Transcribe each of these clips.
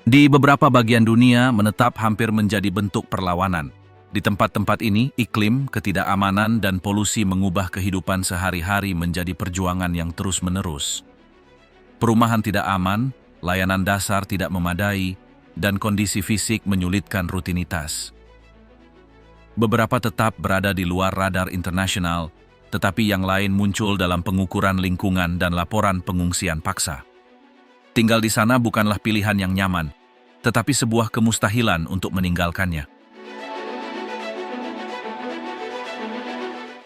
Di beberapa bagian dunia menetap hampir menjadi bentuk perlawanan. Di tempat-tempat ini, iklim, ketidakamanan, dan polusi mengubah kehidupan sehari-hari menjadi perjuangan yang terus-menerus. Perumahan tidak aman, layanan dasar tidak memadai, dan kondisi fisik menyulitkan rutinitas. Beberapa tetap berada di luar radar internasional, tetapi yang lain muncul dalam pengukuran lingkungan dan laporan pengungsian paksa. Tinggal di sana bukanlah pilihan yang nyaman, tetapi sebuah kemustahilan untuk meninggalkannya.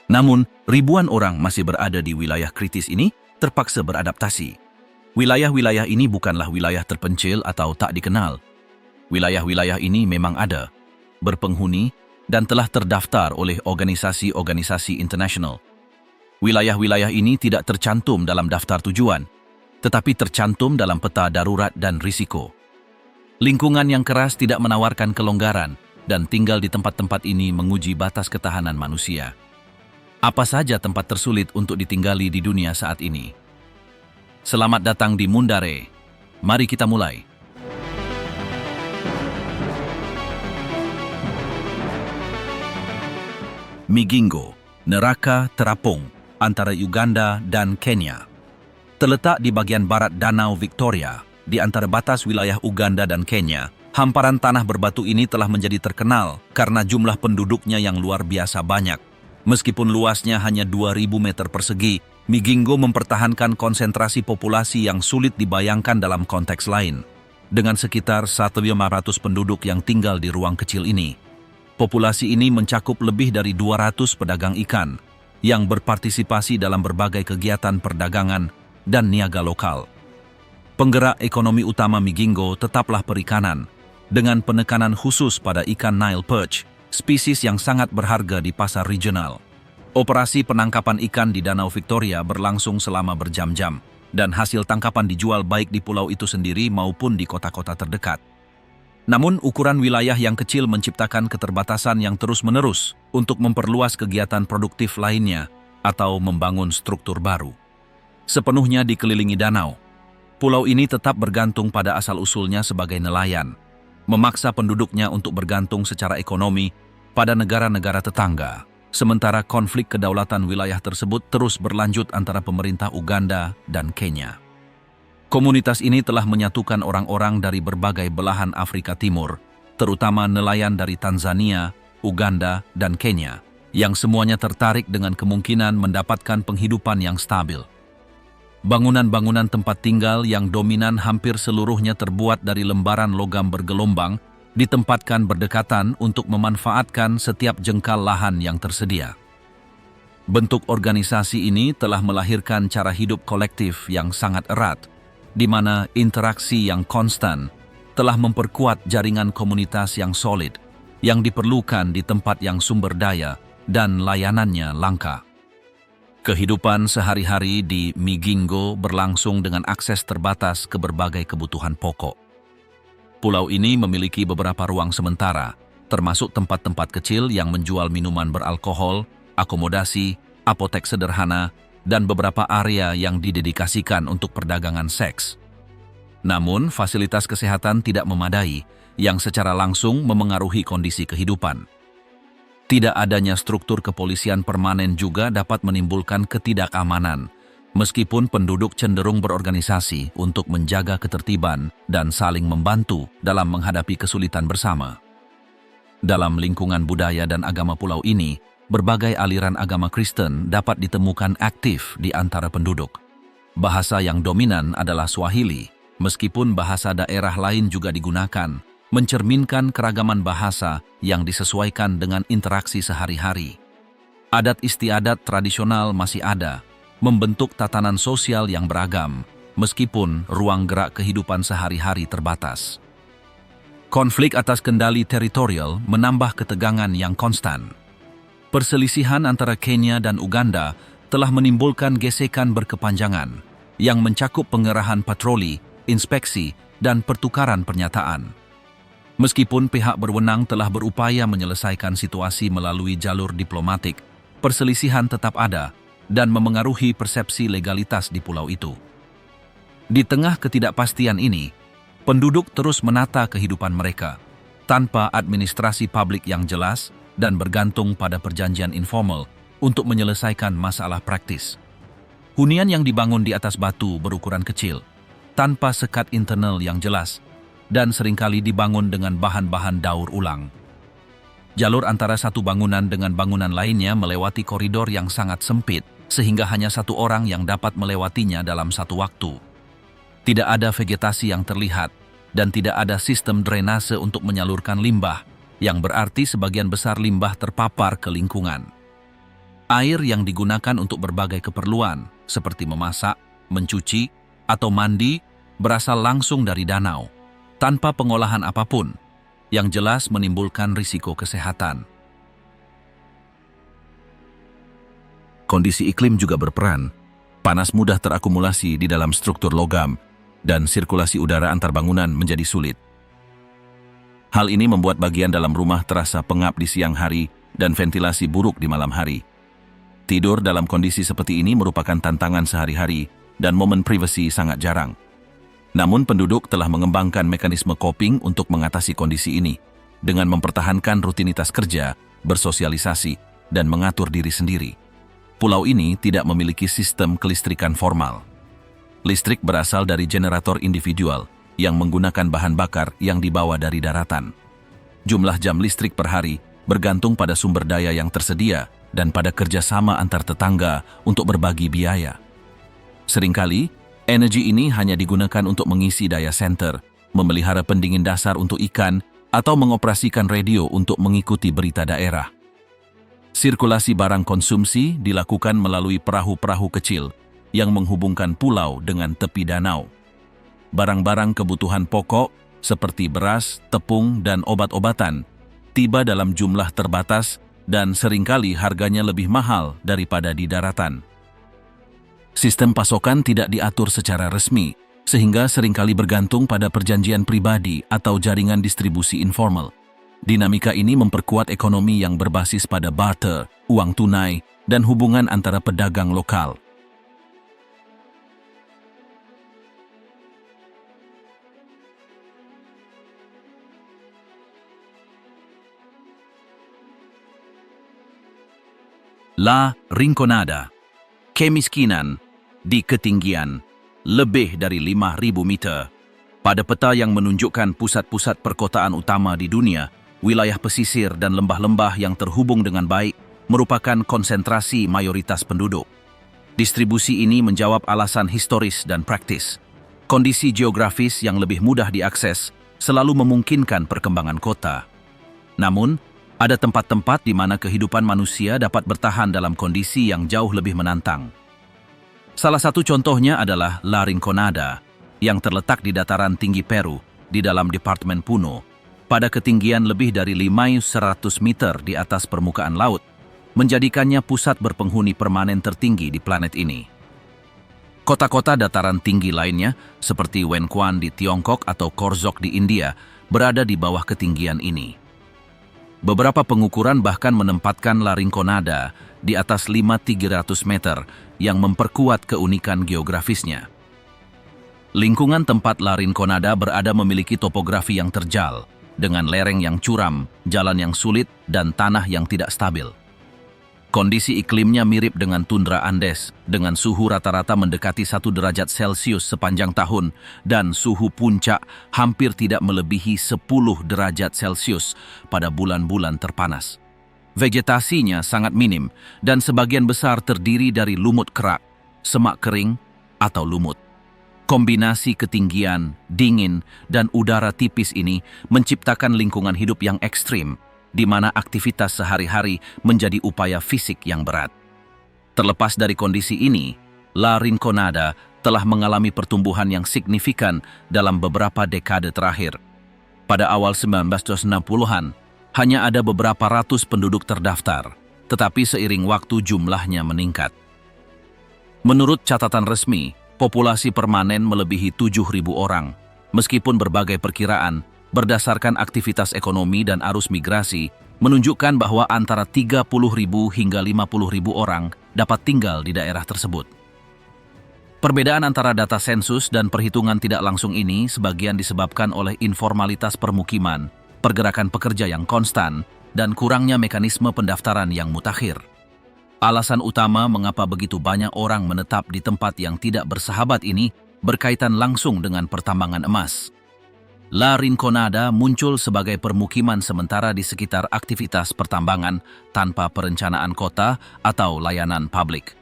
Namun, ribuan orang masih berada di wilayah kritis ini terpaksa beradaptasi. Wilayah-wilayah ini bukanlah wilayah terpencil atau tak dikenal. Wilayah-wilayah ini memang ada, berpenghuni, dan telah terdaftar oleh organisasi-organisasi internasional. Wilayah-wilayah ini tidak tercantum dalam daftar tujuan, tetapi tercantum dalam peta darurat dan risiko. Lingkungan yang keras tidak menawarkan kelonggaran, dan tinggal di tempat-tempat ini menguji batas ketahanan manusia. Apa saja tempat tersulit untuk ditinggali di dunia saat ini? Selamat datang di Mundare. Mari kita mulai. Migingo, neraka terapung antara Uganda dan Kenya. Terletak di bagian barat Danau Victoria, di antara batas wilayah Uganda dan Kenya, hamparan tanah berbatu ini telah menjadi terkenal karena jumlah penduduknya yang luar biasa banyak. Meskipun luasnya hanya 2.000 meter persegi, Migingo mempertahankan konsentrasi populasi yang sulit dibayangkan dalam konteks lain. Dengan sekitar 1.500 penduduk yang tinggal di ruang kecil ini, populasi ini mencakup lebih dari 200 pedagang ikan yang berpartisipasi dalam berbagai kegiatan perdagangan dan niaga lokal. Penggerak ekonomi utama Migingo tetaplah perikanan, dengan penekanan khusus pada ikan Nile perch, spesies yang sangat berharga di pasar regional. Operasi penangkapan ikan di Danau Victoria berlangsung selama berjam-jam, dan hasil tangkapan dijual baik di pulau itu sendiri maupun di kota-kota terdekat. Namun, ukuran wilayah yang kecil menciptakan keterbatasan yang terus-menerus untuk memperluas kegiatan produktif lainnya atau membangun struktur baru. Sepenuhnya dikelilingi danau, pulau ini tetap bergantung pada asal-usulnya sebagai nelayan, memaksa penduduknya untuk bergantung secara ekonomi pada negara-negara tetangga, sementara konflik kedaulatan wilayah tersebut terus berlanjut antara pemerintah Uganda dan Kenya. Komunitas ini telah menyatukan orang-orang dari berbagai belahan Afrika Timur, terutama nelayan dari Tanzania, Uganda, dan Kenya, yang semuanya tertarik dengan kemungkinan mendapatkan penghidupan yang stabil. Bangunan-bangunan tempat tinggal yang dominan hampir seluruhnya terbuat dari lembaran logam bergelombang ditempatkan berdekatan untuk memanfaatkan setiap jengkal lahan yang tersedia. Bentuk organisasi ini telah melahirkan cara hidup kolektif yang sangat erat, di mana interaksi yang konstan telah memperkuat jaringan komunitas yang solid yang diperlukan di tempat yang sumber daya dan layanannya langka. Kehidupan sehari-hari di Migingo berlangsung dengan akses terbatas ke berbagai kebutuhan pokok. Pulau ini memiliki beberapa ruang sementara, termasuk tempat-tempat kecil yang menjual minuman beralkohol, akomodasi, apotek sederhana, dan beberapa area yang didedikasikan untuk perdagangan seks. Namun, fasilitas kesehatan tidak memadai, yang secara langsung memengaruhi kondisi kehidupan. Tidak adanya struktur kepolisian permanen juga dapat menimbulkan ketidakamanan, meskipun penduduk cenderung berorganisasi untuk menjaga ketertiban dan saling membantu dalam menghadapi kesulitan bersama. Dalam lingkungan budaya dan agama pulau ini, berbagai aliran agama Kristen dapat ditemukan aktif di antara penduduk. Bahasa yang dominan adalah Swahili, meskipun bahasa daerah lain juga digunakan, mencerminkan keragaman bahasa yang disesuaikan dengan interaksi sehari-hari. Adat istiadat tradisional masih ada, membentuk tatanan sosial yang beragam, meskipun ruang gerak kehidupan sehari-hari terbatas. Konflik atas kendali teritorial menambah ketegangan yang konstan. Perselisihan antara Kenya dan Uganda telah menimbulkan gesekan berkepanjangan yang mencakup pengerahan patroli, inspeksi, dan pertukaran pernyataan. Meskipun pihak berwenang telah berupaya menyelesaikan situasi melalui jalur diplomatik, perselisihan tetap ada dan memengaruhi persepsi legalitas di pulau itu. Di tengah ketidakpastian ini, penduduk terus menata kehidupan mereka tanpa administrasi publik yang jelas dan bergantung pada perjanjian informal untuk menyelesaikan masalah praktis. Hunian yang dibangun di atas batu berukuran kecil, tanpa sekat internal yang jelas, dan seringkali dibangun dengan bahan-bahan daur ulang. Jalur antara satu bangunan dengan bangunan lainnya melewati koridor yang sangat sempit, sehingga hanya satu orang yang dapat melewatinya dalam satu waktu. Tidak ada vegetasi yang terlihat, dan tidak ada sistem drainase untuk menyalurkan limbah, yang berarti sebagian besar limbah terpapar ke lingkungan. Air yang digunakan untuk berbagai keperluan, seperti memasak, mencuci, atau mandi, berasal langsung dari danau, tanpa pengolahan apapun, yang jelas menimbulkan risiko kesehatan. Kondisi iklim juga berperan. Panas mudah terakumulasi di dalam struktur logam, dan sirkulasi udara antar bangunan menjadi sulit. Hal ini membuat bagian dalam rumah terasa pengap di siang hari dan ventilasi buruk di malam hari. Tidur dalam kondisi seperti ini merupakan tantangan sehari-hari dan momen privasi sangat jarang. Namun penduduk telah mengembangkan mekanisme coping untuk mengatasi kondisi ini dengan mempertahankan rutinitas kerja, bersosialisasi, dan mengatur diri sendiri. Pulau ini tidak memiliki sistem kelistrikan formal. Listrik berasal dari generator individual yang menggunakan bahan bakar yang dibawa dari daratan. Jumlah jam listrik per hari bergantung pada sumber daya yang tersedia dan pada kerjasama antar tetangga untuk berbagi biaya. Seringkali, energi ini hanya digunakan untuk mengisi daya senter, memelihara pendingin dasar untuk ikan, atau mengoperasikan radio untuk mengikuti berita daerah. Sirkulasi barang konsumsi dilakukan melalui perahu-perahu kecil yang menghubungkan pulau dengan tepi danau. Barang-barang kebutuhan pokok seperti beras, tepung, dan obat-obatan tiba dalam jumlah terbatas dan seringkali harganya lebih mahal daripada di daratan. Sistem pasokan tidak diatur secara resmi, sehingga seringkali bergantung pada perjanjian pribadi atau jaringan distribusi informal. Dinamika ini memperkuat ekonomi yang berbasis pada barter, uang tunai, dan hubungan antara pedagang lokal. La Rinconada, kemiskinan di ketinggian lebih dari 5.000 meter. Pada peta yang menunjukkan pusat-pusat perkotaan utama di dunia, wilayah pesisir dan lembah-lembah yang terhubung dengan baik merupakan konsentrasi mayoritas penduduk. Distribusi ini menjawab alasan historis dan praktis. Kondisi geografis yang lebih mudah diakses selalu memungkinkan perkembangan kota. Namun, ada tempat-tempat di mana kehidupan manusia dapat bertahan dalam kondisi yang jauh lebih menantang. Salah satu contohnya adalah La Rinconada, yang terletak di dataran tinggi Peru, di dalam Departemen Puno, pada ketinggian lebih dari 500 meter di atas permukaan laut, menjadikannya pusat berpenghuni permanen tertinggi di planet ini. Kota-kota dataran tinggi lainnya, seperti Wenquan di Tiongkok atau Korzok di India, berada di bawah ketinggian ini. Beberapa pengukuran bahkan menempatkan La Rinconada di atas 5.300 meter yang memperkuat keunikan geografisnya. Lingkungan tempat La Rinconada berada memiliki topografi yang terjal, dengan lereng yang curam, jalan yang sulit, dan tanah yang tidak stabil. Kondisi iklimnya mirip dengan tundra Andes, dengan suhu rata-rata mendekati 1 derajat Celcius sepanjang tahun, dan suhu puncak hampir tidak melebihi 10 derajat Celcius pada bulan-bulan terpanas. Vegetasinya sangat minim, dan sebagian besar terdiri dari lumut kerak, semak kering, atau lumut. Kombinasi ketinggian, dingin, dan udara tipis ini menciptakan lingkungan hidup yang ekstrim, di mana aktivitas sehari-hari menjadi upaya fisik yang berat. Terlepas dari kondisi ini, La Rinconada telah mengalami pertumbuhan yang signifikan dalam beberapa dekade terakhir. Pada awal 1960-an, hanya ada beberapa ratus penduduk terdaftar, tetapi seiring waktu jumlahnya meningkat. Menurut catatan resmi, populasi permanen melebihi 7.000 orang, meskipun berbagai perkiraan berdasarkan aktivitas ekonomi dan arus migrasi menunjukkan bahwa antara 30.000 hingga 50.000 orang dapat tinggal di daerah tersebut. Perbedaan antara data sensus dan perhitungan tidak langsung ini sebagian disebabkan oleh informalitas permukiman, pergerakan pekerja yang konstan, dan kurangnya mekanisme pendaftaran yang mutakhir. Alasan utama mengapa begitu banyak orang menetap di tempat yang tidak bersahabat ini berkaitan langsung dengan pertambangan emas. La Rinconada muncul sebagai permukiman sementara di sekitar aktivitas pertambangan tanpa perencanaan kota atau layanan publik.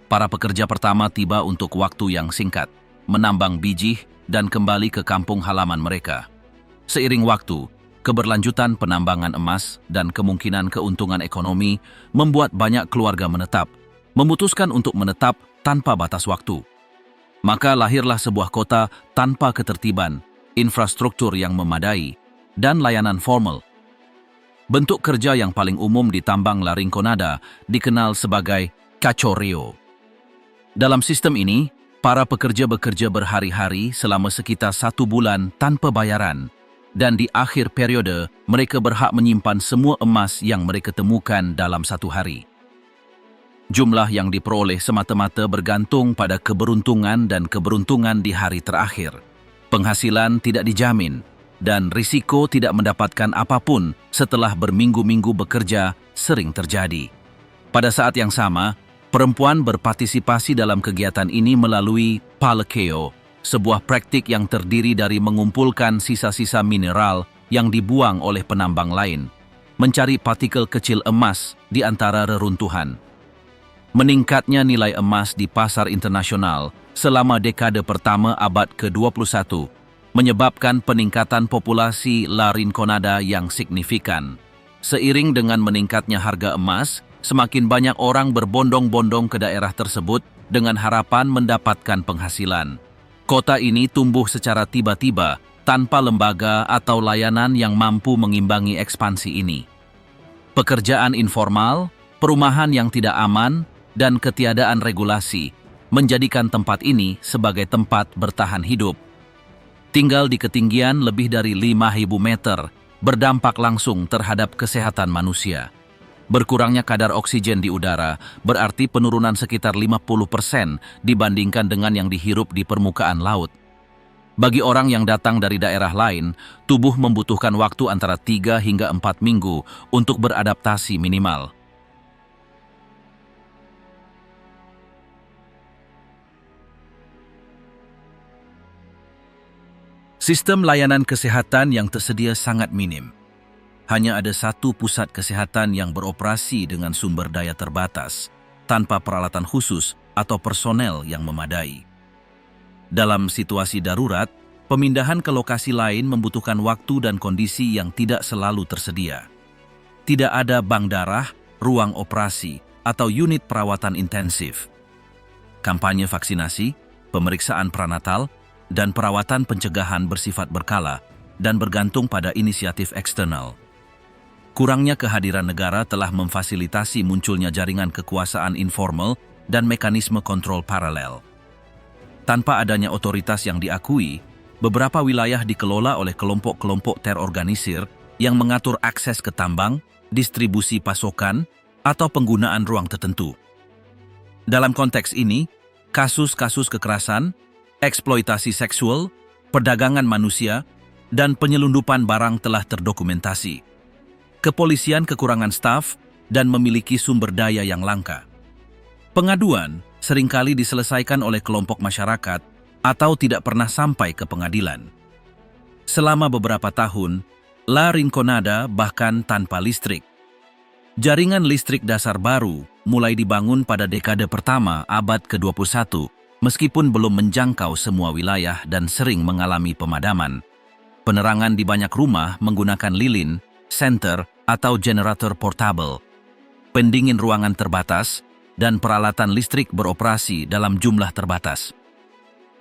Para pekerja pertama tiba untuk waktu yang singkat, menambang biji dan kembali ke kampung halaman mereka. Seiring waktu, keberlanjutan penambangan emas dan kemungkinan keuntungan ekonomi membuat banyak keluarga menetap, memutuskan untuk menetap tanpa batas waktu. Maka lahirlah sebuah kota tanpa ketertiban, infrastruktur yang memadai, dan layanan formal. Bentuk kerja yang paling umum di tambang La Rinconada dikenal sebagai cachorreo. Dalam sistem ini, para pekerja bekerja berhari-hari selama sekitar 1 bulan tanpa bayaran, dan di akhir periode, mereka berhak menyimpan semua emas yang mereka temukan dalam 1 hari. Jumlah yang diperoleh semata-mata bergantung pada keberuntungan dan keberuntungan di hari terakhir. Penghasilan tidak dijamin, dan risiko tidak mendapatkan apapun setelah berminggu-minggu bekerja sering terjadi. Pada saat yang sama, perempuan berpartisipasi dalam kegiatan ini melalui palekeo, sebuah praktik yang terdiri dari mengumpulkan sisa-sisa mineral yang dibuang oleh penambang lain, mencari partikel kecil emas di antara reruntuhan. Meningkatnya nilai emas di pasar internasional selama dekade pertama abad ke-21 menyebabkan peningkatan populasi La Rinconada yang signifikan. Seiring dengan meningkatnya harga emas, semakin banyak orang berbondong-bondong ke daerah tersebut dengan harapan mendapatkan penghasilan. Kota ini tumbuh secara tiba-tiba tanpa lembaga atau layanan yang mampu mengimbangi ekspansi ini. Pekerjaan informal, perumahan yang tidak aman, dan ketiadaan regulasi menjadikan tempat ini sebagai tempat bertahan hidup. Tinggal di ketinggian lebih dari 5.000 meter berdampak langsung terhadap kesehatan manusia. Berkurangnya kadar oksigen di udara berarti penurunan sekitar 50% dibandingkan dengan yang dihirup di permukaan laut. Bagi orang yang datang dari daerah lain, tubuh membutuhkan waktu antara 3 hingga 4 minggu untuk beradaptasi minimal. Sistem layanan kesehatan yang tersedia sangat minim. Hanya ada 1 pusat kesehatan yang beroperasi dengan sumber daya terbatas, tanpa peralatan khusus atau personel yang memadai. Dalam situasi darurat, pemindahan ke lokasi lain membutuhkan waktu dan kondisi yang tidak selalu tersedia. Tidak ada bank darah, ruang operasi, atau unit perawatan intensif. Kampanye vaksinasi, pemeriksaan pranatal, dan perawatan pencegahan bersifat berkala dan bergantung pada inisiatif eksternal. Kurangnya kehadiran negara telah memfasilitasi munculnya jaringan kekuasaan informal dan mekanisme kontrol paralel. Tanpa adanya otoritas yang diakui, beberapa wilayah dikelola oleh kelompok-kelompok terorganisir yang mengatur akses ke tambang, distribusi pasokan, atau penggunaan ruang tertentu. Dalam konteks ini, kasus-kasus kekerasan, eksploitasi seksual, perdagangan manusia, dan penyelundupan barang telah terdokumentasi. Kepolisian kekurangan staf dan memiliki sumber daya yang langka. Pengaduan seringkali diselesaikan oleh kelompok masyarakat atau tidak pernah sampai ke pengadilan. Selama beberapa tahun, La Rinconada bahkan tanpa listrik. Jaringan listrik dasar baru mulai dibangun pada dekade pertama abad ke-21, meskipun belum menjangkau semua wilayah dan sering mengalami pemadaman. Penerangan di banyak rumah menggunakan lilin, senter, atau generator portable. Pendingin ruangan terbatas, dan peralatan listrik beroperasi dalam jumlah terbatas.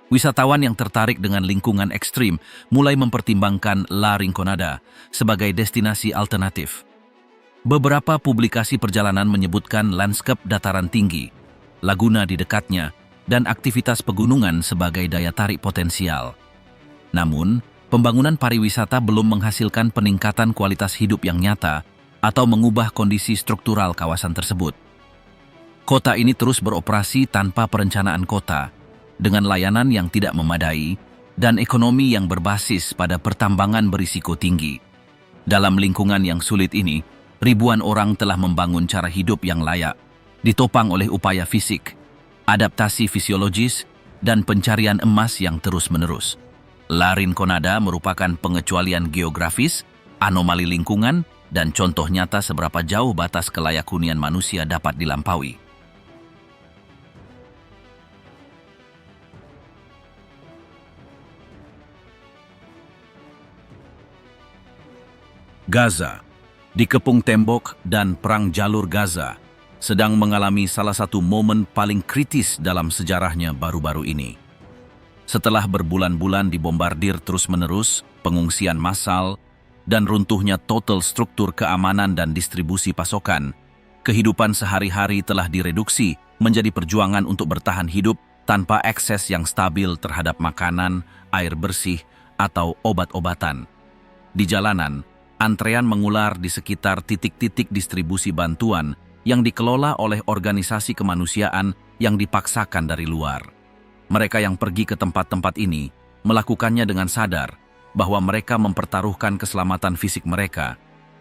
Wisatawan yang tertarik dengan lingkungan ekstrim mulai mempertimbangkan La Rinconada sebagai destinasi alternatif. Beberapa publikasi perjalanan menyebutkan lanskap dataran tinggi, laguna di dekatnya, dan aktivitas pegunungan sebagai daya tarik potensial. Namun, pembangunan pariwisata belum menghasilkan peningkatan kualitas hidup yang nyata atau mengubah kondisi struktural kawasan tersebut. Kota ini terus beroperasi tanpa perencanaan kota, dengan layanan yang tidak memadai dan ekonomi yang berbasis pada pertambangan berisiko tinggi. Dalam lingkungan yang sulit ini, ribuan orang telah membangun cara hidup yang layak, ditopang oleh upaya fisik, adaptasi fisiologis, dan pencarian emas yang terus-menerus. La Rinconada merupakan pengecualian geografis, anomali lingkungan, dan contoh nyata seberapa jauh batas kelayak hunian manusia dapat dilampaui. Gaza, dikepung tembok dan perang jalur Gaza, sedang mengalami salah satu momen paling kritis dalam sejarahnya baru-baru ini. Setelah berbulan-bulan dibombardir terus-menerus, pengungsian massal, dan runtuhnya total struktur keamanan dan distribusi pasokan, kehidupan sehari-hari telah direduksi menjadi perjuangan untuk bertahan hidup tanpa akses yang stabil terhadap makanan, air bersih, atau obat-obatan. Di jalanan, antrean mengular di sekitar titik-titik distribusi bantuan yang dikelola oleh organisasi kemanusiaan yang dipaksakan dari luar. Mereka yang pergi ke tempat-tempat ini melakukannya dengan sadar bahwa mereka mempertaruhkan keselamatan fisik mereka,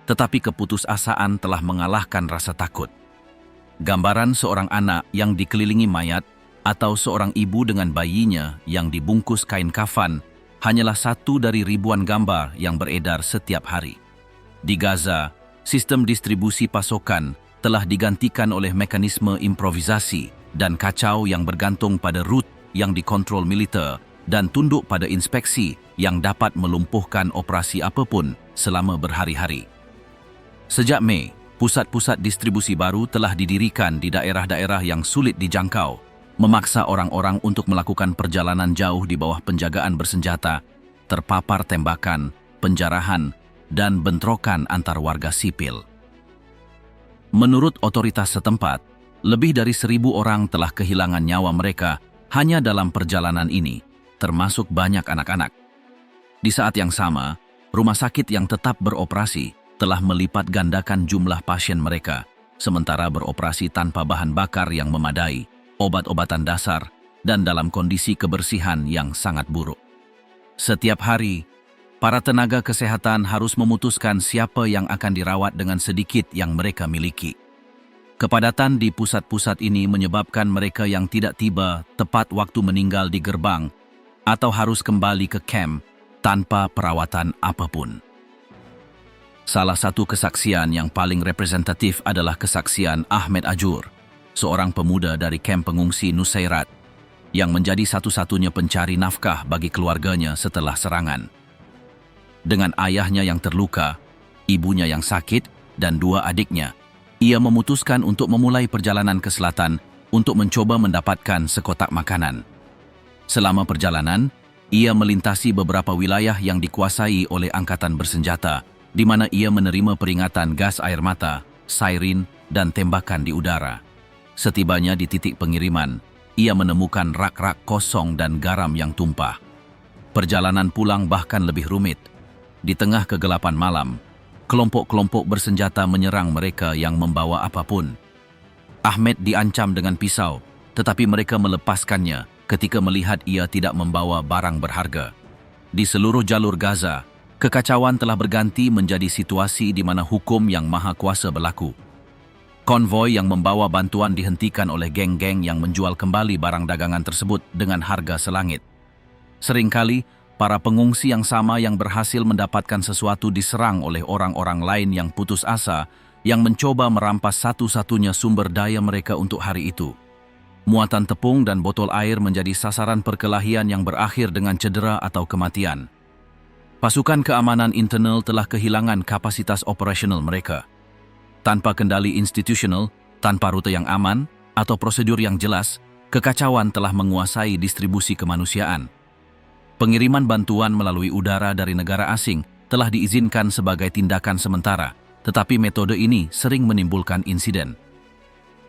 tetapi keputusasaan telah mengalahkan rasa takut. Gambaran seorang anak yang dikelilingi mayat atau seorang ibu dengan bayinya yang dibungkus kain kafan hanyalah satu dari ribuan gambar yang beredar setiap hari. Di Gaza, sistem distribusi pasokan telah digantikan oleh mekanisme improvisasi dan kacau yang bergantung pada rute yang dikontrol militer dan tunduk pada inspeksi yang dapat melumpuhkan operasi apapun selama berhari-hari. Sejak Mei, pusat-pusat distribusi baru telah didirikan di daerah-daerah yang sulit dijangkau, memaksa orang-orang untuk melakukan perjalanan jauh di bawah penjagaan bersenjata, terpapar tembakan, penjarahan, dan bentrokan antar warga sipil. Menurut otoritas setempat, lebih dari 1.000 orang telah kehilangan nyawa mereka hanya dalam perjalanan ini, termasuk banyak anak-anak. Di saat yang sama, rumah sakit yang tetap beroperasi telah melipat gandakan jumlah pasien mereka, sementara beroperasi tanpa bahan bakar yang memadai, obat-obatan dasar, dan dalam kondisi kebersihan yang sangat buruk. Setiap hari, para tenaga kesehatan harus memutuskan siapa yang akan dirawat dengan sedikit yang mereka miliki. Kepadatan di pusat-pusat ini menyebabkan mereka yang tidak tiba tepat waktu meninggal di gerbang atau harus kembali ke kamp tanpa perawatan apapun. Salah satu kesaksian yang paling representatif adalah kesaksian Ahmed Ajur, seorang pemuda dari kamp pengungsi Nusairat, yang menjadi satu-satunya pencari nafkah bagi keluarganya setelah serangan. Dengan ayahnya yang terluka, ibunya yang sakit, dan 2 adiknya, ia memutuskan untuk memulai perjalanan ke selatan untuk mencoba mendapatkan sekotak makanan. Selama perjalanan, ia melintasi beberapa wilayah yang dikuasai oleh angkatan bersenjata, di mana ia menerima peringatan gas air mata, siren, dan tembakan di udara. Setibanya di titik pengiriman, ia menemukan rak-rak kosong dan garam yang tumpah. Perjalanan pulang bahkan lebih rumit. Di tengah kegelapan malam, kelompok-kelompok bersenjata menyerang mereka yang membawa apapun. Ahmed diancam dengan pisau, tetapi mereka melepaskannya ketika melihat ia tidak membawa barang berharga. Di seluruh jalur Gaza, kekacauan telah berganti menjadi situasi di mana hukum yang maha kuasa berlaku. Konvoi yang membawa bantuan dihentikan oleh geng-geng yang menjual kembali barang dagangan tersebut dengan harga selangit. Seringkali, para pengungsi yang sama yang berhasil mendapatkan sesuatu diserang oleh orang-orang lain yang putus asa yang mencoba merampas satu-satunya sumber daya mereka untuk hari itu. Muatan tepung dan botol air menjadi sasaran perkelahian yang berakhir dengan cedera atau kematian. Pasukan keamanan internal telah kehilangan kapasitas operasional mereka. Tanpa kendali institusional, tanpa rute yang aman, atau prosedur yang jelas, kekacauan telah menguasai distribusi kemanusiaan. Pengiriman bantuan melalui udara dari negara asing telah diizinkan sebagai tindakan sementara, tetapi metode ini sering menimbulkan insiden.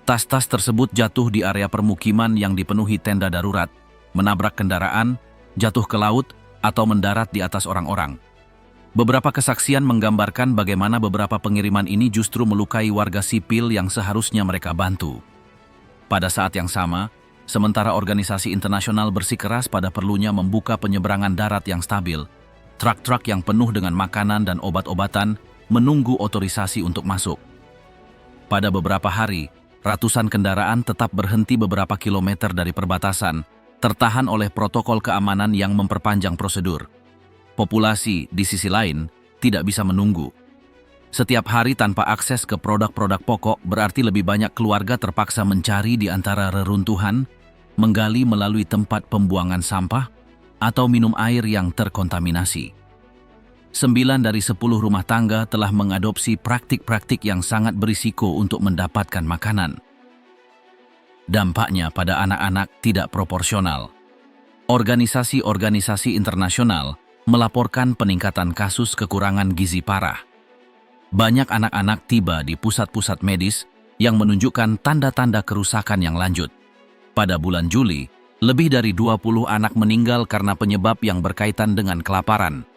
Tas-tas tersebut jatuh di area permukiman yang dipenuhi tenda darurat, menabrak kendaraan, jatuh ke laut, atau mendarat di atas orang-orang. Beberapa kesaksian menggambarkan bagaimana beberapa pengiriman ini justru melukai warga sipil yang seharusnya mereka bantu. Pada saat yang sama, sementara organisasi internasional bersikeras pada perlunya membuka penyeberangan darat yang stabil, truk-truk yang penuh dengan makanan dan obat-obatan menunggu otorisasi untuk masuk. Pada beberapa hari, ratusan kendaraan tetap berhenti beberapa kilometer dari perbatasan, tertahan oleh protokol keamanan yang memperpanjang prosedur. Populasi, di sisi lain, tidak bisa menunggu. Setiap hari tanpa akses ke produk-produk pokok berarti lebih banyak keluarga terpaksa mencari di antara reruntuhan, menggali melalui tempat pembuangan sampah, atau minum air yang terkontaminasi. 9 dari 10 rumah tangga telah mengadopsi praktik-praktik yang sangat berisiko untuk mendapatkan makanan. Dampaknya pada anak-anak tidak proporsional. Organisasi-organisasi internasional melaporkan peningkatan kasus kekurangan gizi parah. Banyak anak-anak tiba di pusat-pusat medis yang menunjukkan tanda-tanda kerusakan yang lanjut. Pada bulan Juli, lebih dari 20 anak meninggal karena penyebab yang berkaitan dengan kelaparan.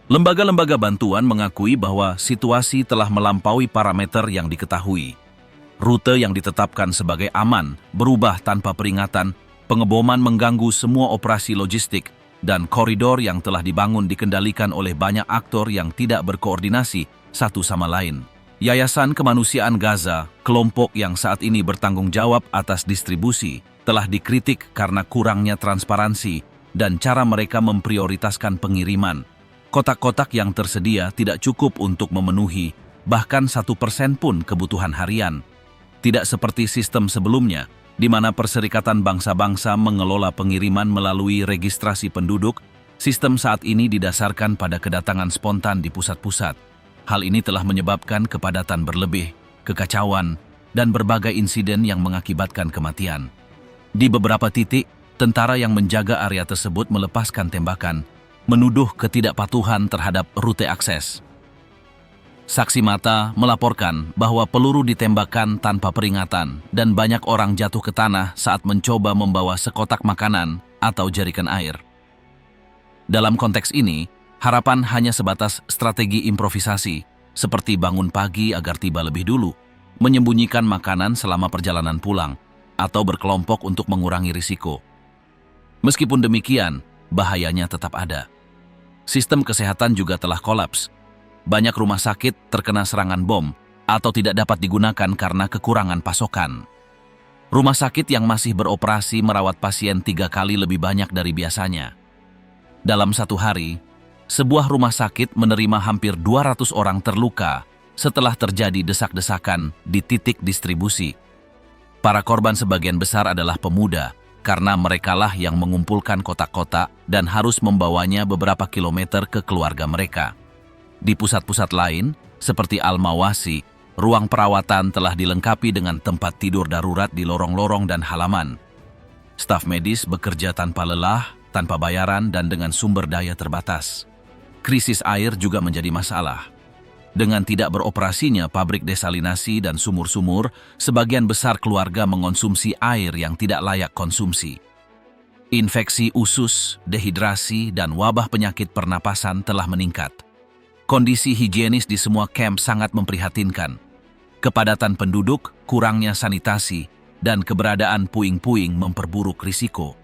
Lembaga-lembaga bantuan mengakui bahwa situasi telah melampaui parameter yang diketahui. Rute yang ditetapkan sebagai aman berubah tanpa peringatan, pengeboman mengganggu semua operasi logistik, dan koridor yang telah dibangun dikendalikan oleh banyak aktor yang tidak berkoordinasi satu sama lain. Yayasan Kemanusiaan Gaza, kelompok yang saat ini bertanggung jawab atas distribusi, telah dikritik karena kurangnya transparansi dan cara mereka memprioritaskan pengiriman. Kotak-kotak yang tersedia tidak cukup untuk memenuhi bahkan 1% pun kebutuhan harian. Tidak seperti sistem sebelumnya, di mana Perserikatan Bangsa-Bangsa mengelola pengiriman melalui registrasi penduduk, sistem saat ini didasarkan pada kedatangan spontan di pusat-pusat. Hal ini telah menyebabkan kepadatan berlebih, kekacauan, dan berbagai insiden yang mengakibatkan kematian. Di beberapa titik, tentara yang menjaga area tersebut melepaskan tembakan, menuduh ketidakpatuhan terhadap rute akses. Saksi mata melaporkan bahwa peluru ditembakkan tanpa peringatan dan banyak orang jatuh ke tanah saat mencoba membawa sekotak makanan atau jerigen air. Dalam konteks ini, harapan hanya sebatas strategi improvisasi, seperti bangun pagi agar tiba lebih dulu, menyembunyikan makanan selama perjalanan pulang, atau berkelompok untuk mengurangi risiko. Meskipun demikian, bahayanya tetap ada. Sistem kesehatan juga telah kolaps. Banyak rumah sakit terkena serangan bom atau tidak dapat digunakan karena kekurangan pasokan. Rumah sakit yang masih beroperasi merawat pasien 3 kali lebih banyak dari biasanya. Dalam satu hari, sebuah rumah sakit menerima hampir 200 orang terluka setelah terjadi desak-desakan di titik distribusi. Para korban sebagian besar adalah pemuda, karena merekalah yang mengumpulkan kotak-kotak dan harus membawanya beberapa kilometer ke keluarga mereka. Di pusat-pusat lain, seperti Al-Mawasi, ruang perawatan telah dilengkapi dengan tempat tidur darurat di lorong-lorong dan halaman. Staf medis bekerja tanpa lelah, tanpa bayaran, dan dengan sumber daya terbatas. Krisis air juga menjadi masalah. Dengan tidak beroperasinya pabrik desalinasi dan sumur-sumur, sebagian besar keluarga mengonsumsi air yang tidak layak konsumsi. Infeksi usus, dehidrasi, dan wabah penyakit pernapasan telah meningkat. Kondisi higienis di semua kamp sangat memprihatinkan. Kepadatan penduduk, kurangnya sanitasi, dan keberadaan puing-puing memperburuk risiko.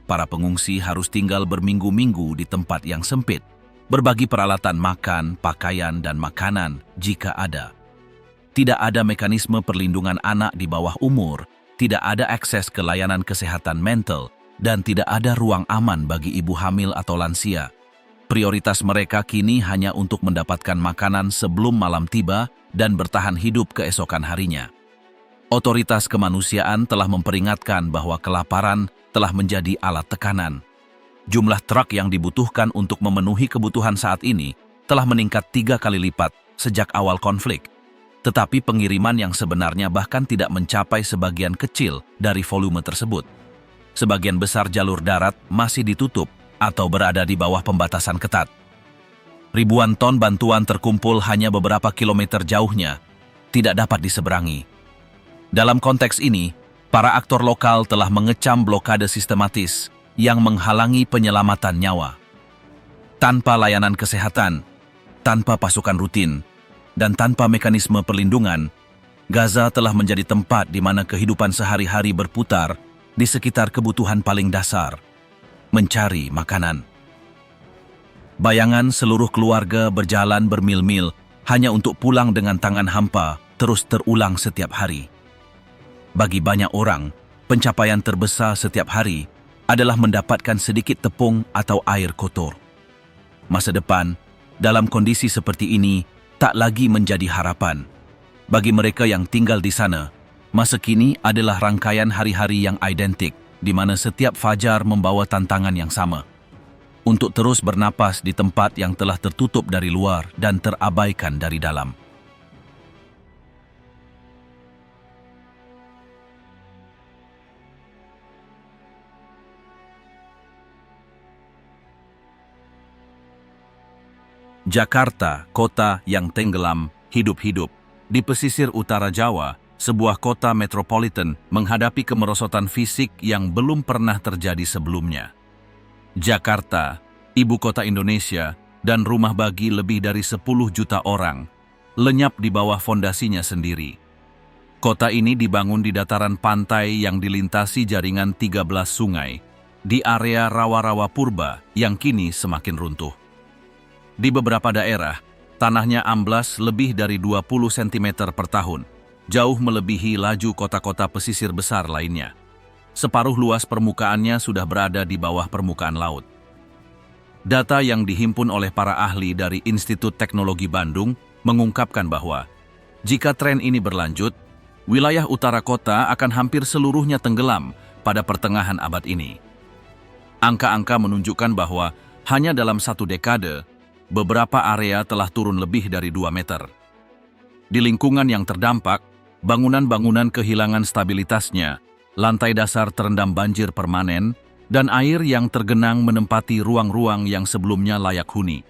Para pengungsi harus tinggal berminggu-minggu di tempat yang sempit, berbagi peralatan makan, pakaian, dan makanan jika ada. Tidak ada mekanisme perlindungan anak di bawah umur, tidak ada akses ke layanan kesehatan mental, dan tidak ada ruang aman bagi ibu hamil atau lansia. Prioritas mereka kini hanya untuk mendapatkan makanan sebelum malam tiba dan bertahan hidup keesokan harinya. Otoritas kemanusiaan telah memperingatkan bahwa kelaparan telah menjadi alat tekanan. Jumlah truk yang dibutuhkan untuk memenuhi kebutuhan saat ini telah meningkat 3 kali lipat sejak awal konflik. Tetapi pengiriman yang sebenarnya bahkan tidak mencapai sebagian kecil dari volume tersebut. Sebagian besar jalur darat masih ditutup atau berada di bawah pembatasan ketat. Ribuan ton bantuan terkumpul hanya beberapa kilometer jauhnya, tidak dapat diseberangi. Dalam konteks ini, para aktor lokal telah mengecam blokade sistematis yang menghalangi penyelamatan nyawa. Tanpa layanan kesehatan, tanpa pasukan rutin, dan tanpa mekanisme perlindungan, Gaza telah menjadi tempat di mana kehidupan sehari-hari berputar di sekitar kebutuhan paling dasar, mencari makanan. Bayangan seluruh keluarga berjalan bermil-mil hanya untuk pulang dengan tangan hampa terus terulang setiap hari. Bagi banyak orang, pencapaian terbesar setiap hari adalah mendapatkan sedikit tepung atau air kotor. Masa depan, dalam kondisi seperti ini, tak lagi menjadi harapan. Bagi mereka yang tinggal di sana, masa kini adalah rangkaian hari-hari yang identik, di mana setiap fajar membawa tantangan yang sama. Untuk terus bernapas di tempat yang telah tertutup dari luar dan terabaikan dari dalam. Jakarta, kota yang tenggelam hidup-hidup. Di pesisir utara Jawa, sebuah kota metropolitan menghadapi kemerosotan fisik yang belum pernah terjadi sebelumnya. Jakarta, ibu kota Indonesia, dan rumah bagi lebih dari 10 juta orang, lenyap di bawah fondasinya sendiri. Kota ini dibangun di dataran pantai yang dilintasi jaringan 13 sungai, di area rawa-rawa purba yang kini semakin runtuh. Di beberapa daerah, tanahnya amblas lebih dari 20 cm per tahun, jauh melebihi laju kota-kota pesisir besar lainnya. Separuh luas permukaannya sudah berada di bawah permukaan laut. Data yang dihimpun oleh para ahli dari Institut Teknologi Bandung mengungkapkan bahwa jika tren ini berlanjut, wilayah utara kota akan hampir seluruhnya tenggelam pada pertengahan abad ini. Angka-angka menunjukkan bahwa hanya dalam 1 dekade, beberapa area telah turun lebih dari 2 meter. Di lingkungan yang terdampak, bangunan-bangunan kehilangan stabilitasnya, lantai dasar terendam banjir permanen, dan air yang tergenang menempati ruang-ruang yang sebelumnya layak huni.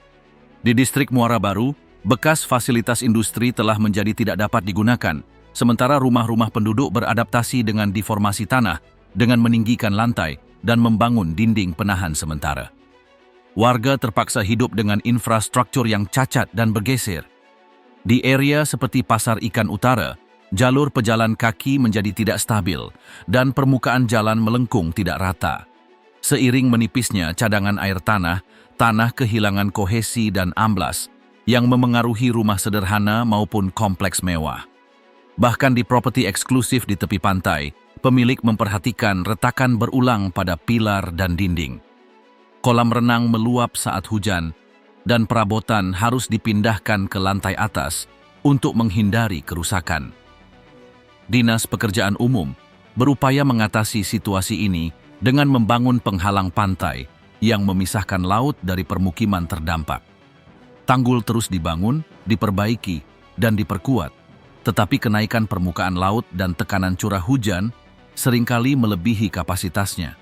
Di distrik Muara Baru, bekas fasilitas industri telah menjadi tidak dapat digunakan, sementara rumah-rumah penduduk beradaptasi dengan deformasi tanah, dengan meninggikan lantai dan membangun dinding penahan sementara. Warga terpaksa hidup dengan infrastruktur yang cacat dan bergeser. Di area seperti Pasar Ikan Utara, jalur pejalan kaki menjadi tidak stabil dan permukaan jalan melengkung tidak rata. Seiring menipisnya cadangan air tanah, tanah kehilangan kohesi dan amblas yang memengaruhi rumah sederhana maupun kompleks mewah. Bahkan di properti eksklusif di tepi pantai, pemilik memperhatikan retakan berulang pada pilar dan dinding. Kolam renang meluap saat hujan, dan perabotan harus dipindahkan ke lantai atas untuk menghindari kerusakan. Dinas Pekerjaan Umum berupaya mengatasi situasi ini dengan membangun penghalang pantai yang memisahkan laut dari permukiman terdampak. Tanggul terus dibangun, diperbaiki, dan diperkuat, tetapi kenaikan permukaan laut dan tekanan curah hujan seringkali melebihi kapasitasnya.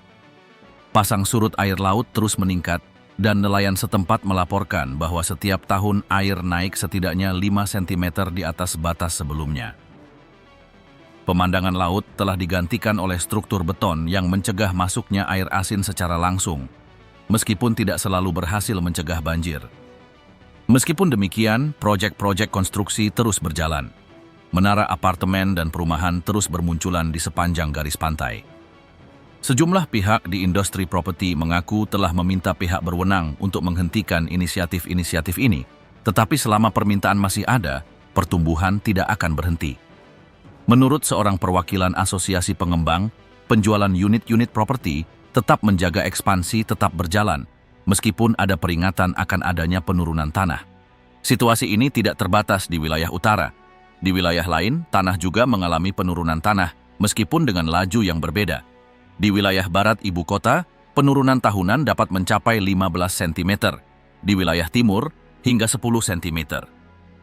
Pasang surut air laut terus meningkat, dan nelayan setempat melaporkan bahwa setiap tahun air naik setidaknya 5 cm di atas batas sebelumnya. Pemandangan laut telah digantikan oleh struktur beton yang mencegah masuknya air asin secara langsung, meskipun tidak selalu berhasil mencegah banjir. Meskipun demikian, proyek-proyek konstruksi terus berjalan. Menara apartemen dan perumahan terus bermunculan di sepanjang garis pantai. Sejumlah pihak di industri properti mengaku telah meminta pihak berwenang untuk menghentikan inisiatif-inisiatif ini, tetapi selama permintaan masih ada, pertumbuhan tidak akan berhenti. Menurut seorang perwakilan asosiasi pengembang, penjualan unit-unit properti tetap menjaga ekspansi tetap berjalan, meskipun ada peringatan akan adanya penurunan tanah. Situasi ini tidak terbatas di wilayah utara. Di wilayah lain, tanah juga mengalami penurunan tanah, meskipun dengan laju yang berbeda. Di wilayah barat ibu kota, penurunan tahunan dapat mencapai 15 cm, di wilayah timur hingga 10 cm,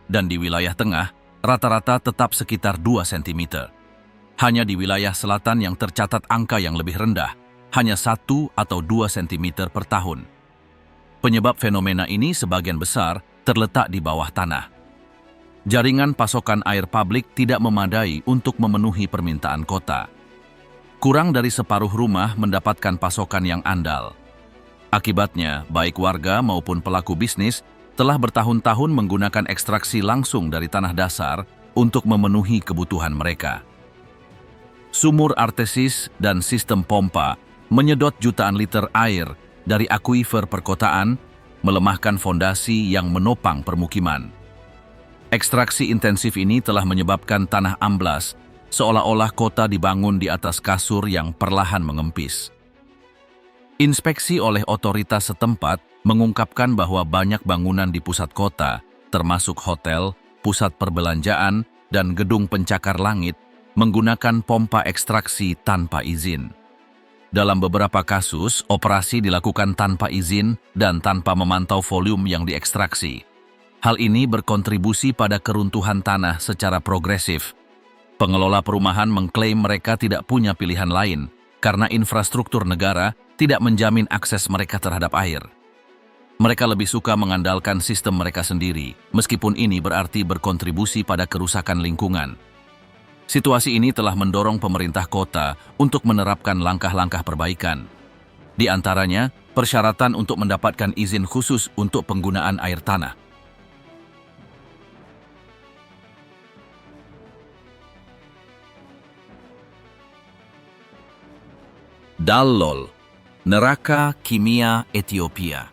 dan di wilayah tengah rata-rata tetap sekitar 2 cm. Hanya di wilayah selatan yang tercatat angka yang lebih rendah, hanya 1 atau 2 cm per tahun. Penyebab fenomena ini sebagian besar terletak di bawah tanah. Jaringan pasokan air publik tidak memadai untuk memenuhi permintaan kota. Kurang dari separuh rumah mendapatkan pasokan yang andal. Akibatnya, baik warga maupun pelaku bisnis telah bertahun-tahun menggunakan ekstraksi langsung dari tanah dasar untuk memenuhi kebutuhan mereka. Sumur artesis dan sistem pompa menyedot jutaan liter air dari akuifer perkotaan, melemahkan fondasi yang menopang permukiman. Ekstraksi intensif ini telah menyebabkan tanah amblas, seolah-olah kota dibangun di atas kasur yang perlahan mengempis. Inspeksi oleh otoritas setempat mengungkapkan bahwa banyak bangunan di pusat kota, termasuk hotel, pusat perbelanjaan, dan gedung pencakar langit, menggunakan pompa ekstraksi tanpa izin. Dalam beberapa kasus, operasi dilakukan tanpa izin dan tanpa memantau volume yang diekstraksi. Hal ini berkontribusi pada keruntuhan tanah secara progresif. Pengelola perumahan mengklaim mereka tidak punya pilihan lain karena infrastruktur negara tidak menjamin akses mereka terhadap air. Mereka lebih suka mengandalkan sistem mereka sendiri, meskipun ini berarti berkontribusi pada kerusakan lingkungan. Situasi ini telah mendorong pemerintah kota untuk menerapkan langkah-langkah perbaikan. Di antaranya, persyaratan untuk mendapatkan izin khusus untuk penggunaan air tanah. Dallol, neraka kimia Ethiopia.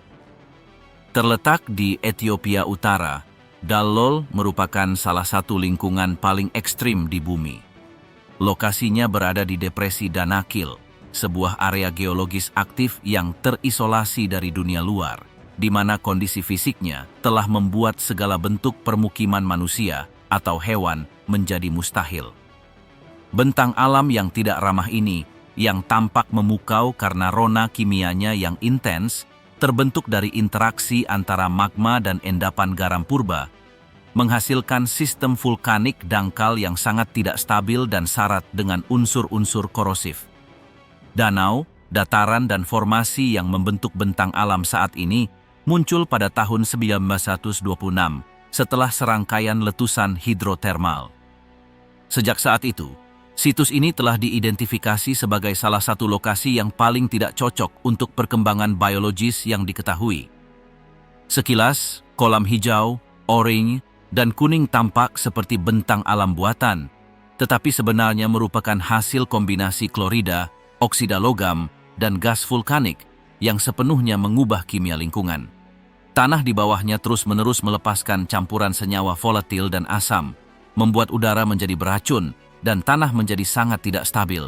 Terletak di Ethiopia Utara, Dallol merupakan salah satu lingkungan paling ekstrim di bumi. Lokasinya berada di Depresi Danakil, sebuah area geologis aktif yang terisolasi dari dunia luar, di mana kondisi fisiknya telah membuat segala bentuk permukiman manusia atau hewan menjadi mustahil. Bentang alam yang tidak ramah ini, yang tampak memukau karena rona kimianya yang intens, terbentuk dari interaksi antara magma dan endapan garam purba, menghasilkan sistem vulkanik dangkal yang sangat tidak stabil dan syarat dengan unsur-unsur korosif. Danau, dataran dan formasi yang membentuk bentang alam saat ini muncul pada tahun 1926 setelah serangkaian letusan hidrotermal. Sejak saat itu, situs ini telah diidentifikasi sebagai salah satu lokasi yang paling tidak cocok untuk perkembangan biologis yang diketahui. Sekilas, kolam hijau, oranye, dan kuning tampak seperti bentang alam buatan, tetapi sebenarnya merupakan hasil kombinasi klorida, oksida logam, dan gas vulkanik yang sepenuhnya mengubah kimia lingkungan. Tanah di bawahnya terus-menerus melepaskan campuran senyawa volatil dan asam, membuat udara menjadi beracun, dan tanah menjadi sangat tidak stabil.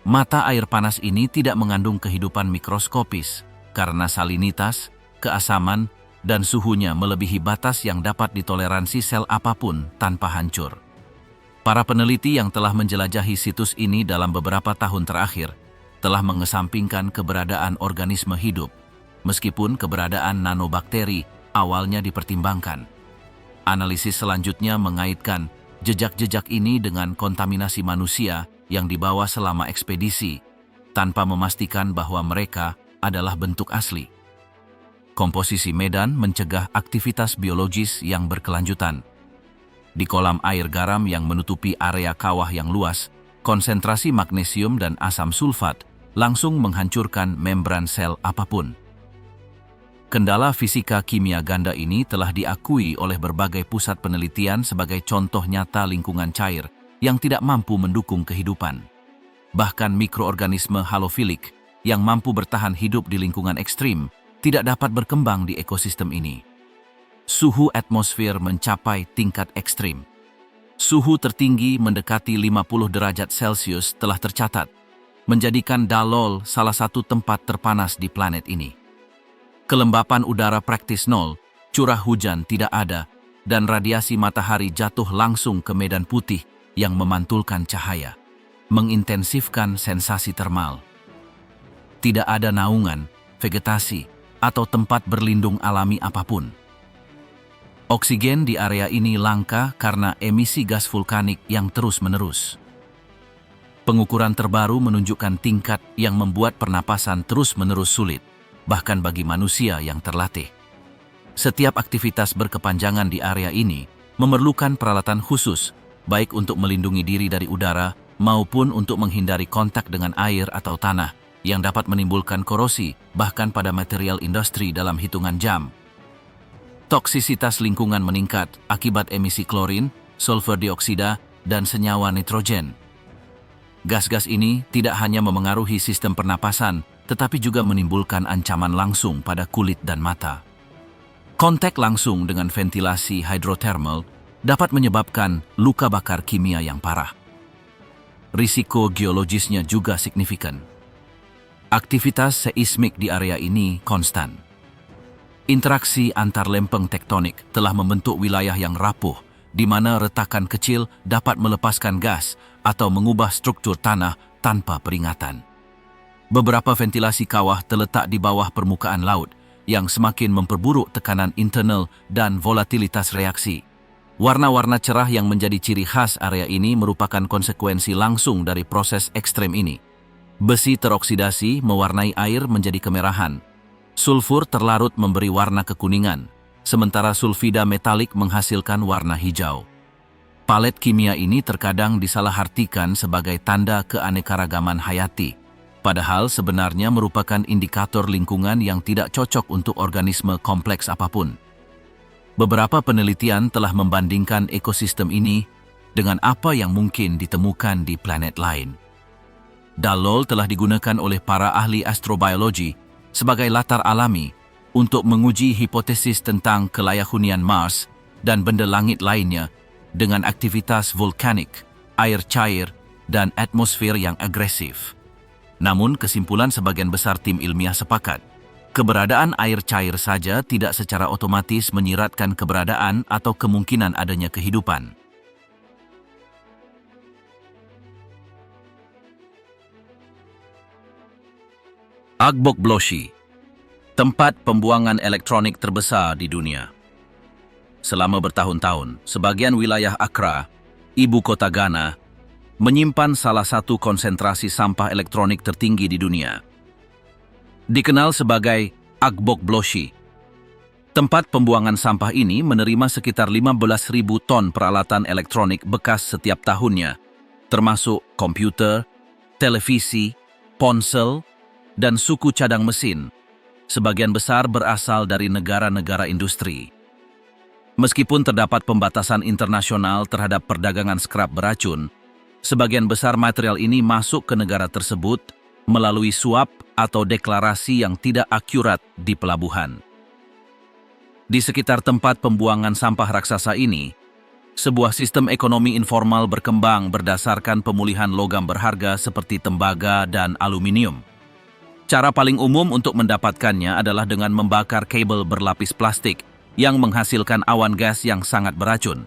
Mata air panas ini tidak mengandung kehidupan mikroskopis karena salinitas, keasaman, dan suhunya melebihi batas yang dapat ditoleransi sel apapun tanpa hancur. Para peneliti yang telah menjelajahi situs ini dalam beberapa tahun terakhir telah mengesampingkan keberadaan organisme hidup, meskipun keberadaan nanobakteri awalnya dipertimbangkan. Analisis selanjutnya mengaitkan jejak-jejak ini dengan kontaminasi manusia yang dibawa selama ekspedisi, tanpa memastikan bahwa mereka adalah bentuk asli. Komposisi medan mencegah aktivitas biologis yang berkelanjutan. Di kolam air garam yang menutupi area kawah yang luas, konsentrasi magnesium dan asam sulfat langsung menghancurkan membran sel apapun. Kendala fisika kimia ganda ini telah diakui oleh berbagai pusat penelitian sebagai contoh nyata lingkungan cair yang tidak mampu mendukung kehidupan. Bahkan mikroorganisme halofilik yang mampu bertahan hidup di lingkungan ekstrim tidak dapat berkembang di ekosistem ini. Suhu atmosfer mencapai tingkat ekstrim. Suhu tertinggi mendekati 50 derajat Celcius telah tercatat, menjadikan Dallol salah satu tempat terpanas di planet ini. Kelembapan udara praktis nol, curah hujan tidak ada, dan radiasi matahari jatuh langsung ke medan putih yang memantulkan cahaya, mengintensifkan sensasi termal. Tidak ada naungan, vegetasi, atau tempat berlindung alami apapun. Oksigen di area ini langka karena emisi gas vulkanik yang terus-menerus. Pengukuran terbaru menunjukkan tingkat yang membuat pernapasan terus-menerus sulit, bahkan bagi manusia yang terlatih. Setiap aktivitas berkepanjangan di area ini memerlukan peralatan khusus, baik untuk melindungi diri dari udara maupun untuk menghindari kontak dengan air atau tanah yang dapat menimbulkan korosi bahkan pada material industri dalam hitungan jam. Toksisitas lingkungan meningkat akibat emisi klorin, sulfur dioksida, dan senyawa nitrogen. Gas-gas ini tidak hanya memengaruhi sistem pernapasan, tetapi juga menimbulkan ancaman langsung pada kulit dan mata. Kontak langsung dengan ventilasi hidrotermal dapat menyebabkan luka bakar kimia yang parah. Risiko geologisnya juga signifikan. Aktivitas seismik di area ini konstan. Interaksi antar lempeng tektonik telah membentuk wilayah yang rapuh, di mana retakan kecil dapat melepaskan gas atau mengubah struktur tanah tanpa peringatan. Beberapa ventilasi kawah terletak di bawah permukaan laut, yang semakin memperburuk tekanan internal dan volatilitas reaksi. Warna-warna cerah yang menjadi ciri khas area ini merupakan konsekuensi langsung dari proses ekstrem ini. Besi teroksidasi mewarnai air menjadi kemerahan. Sulfur terlarut memberi warna kekuningan, sementara sulfida metalik menghasilkan warna hijau. Palet kimia ini terkadang disalahartikan sebagai tanda keanekaragaman hayati, padahal sebenarnya merupakan indikator lingkungan yang tidak cocok untuk organisme kompleks apapun. Beberapa penelitian telah membandingkan ekosistem ini dengan apa yang mungkin ditemukan di planet lain. Dalol telah digunakan oleh para ahli astrobiologi sebagai latar alami untuk menguji hipotesis tentang kelayakunian Mars dan benda langit lainnya dengan aktivitas vulkanik, air cair, dan atmosfer yang agresif. Namun, kesimpulan sebagian besar tim ilmiah sepakat, keberadaan air cair saja tidak secara otomatis menyiratkan keberadaan atau kemungkinan adanya kehidupan. Agbogblosi, tempat pembuangan elektronik terbesar di dunia. Selama bertahun-tahun, sebagian wilayah Accra, ibu kota Ghana, menyimpan salah satu konsentrasi sampah elektronik tertinggi di dunia. Dikenal sebagai Agbogblosi. Tempat pembuangan sampah ini menerima sekitar 15.000 ton peralatan elektronik bekas setiap tahunnya, termasuk komputer, televisi, ponsel, dan suku cadang mesin. Sebagian besar berasal dari negara-negara industri. Meskipun terdapat pembatasan internasional terhadap perdagangan skrap beracun, sebagian besar material ini masuk ke negara tersebut melalui suap atau deklarasi yang tidak akurat di pelabuhan. Di sekitar tempat pembuangan sampah raksasa ini, sebuah sistem ekonomi informal berkembang berdasarkan pemulihan logam berharga seperti tembaga dan aluminium. Cara paling umum untuk mendapatkannya adalah dengan membakar kabel berlapis plastik yang menghasilkan awan gas yang sangat beracun.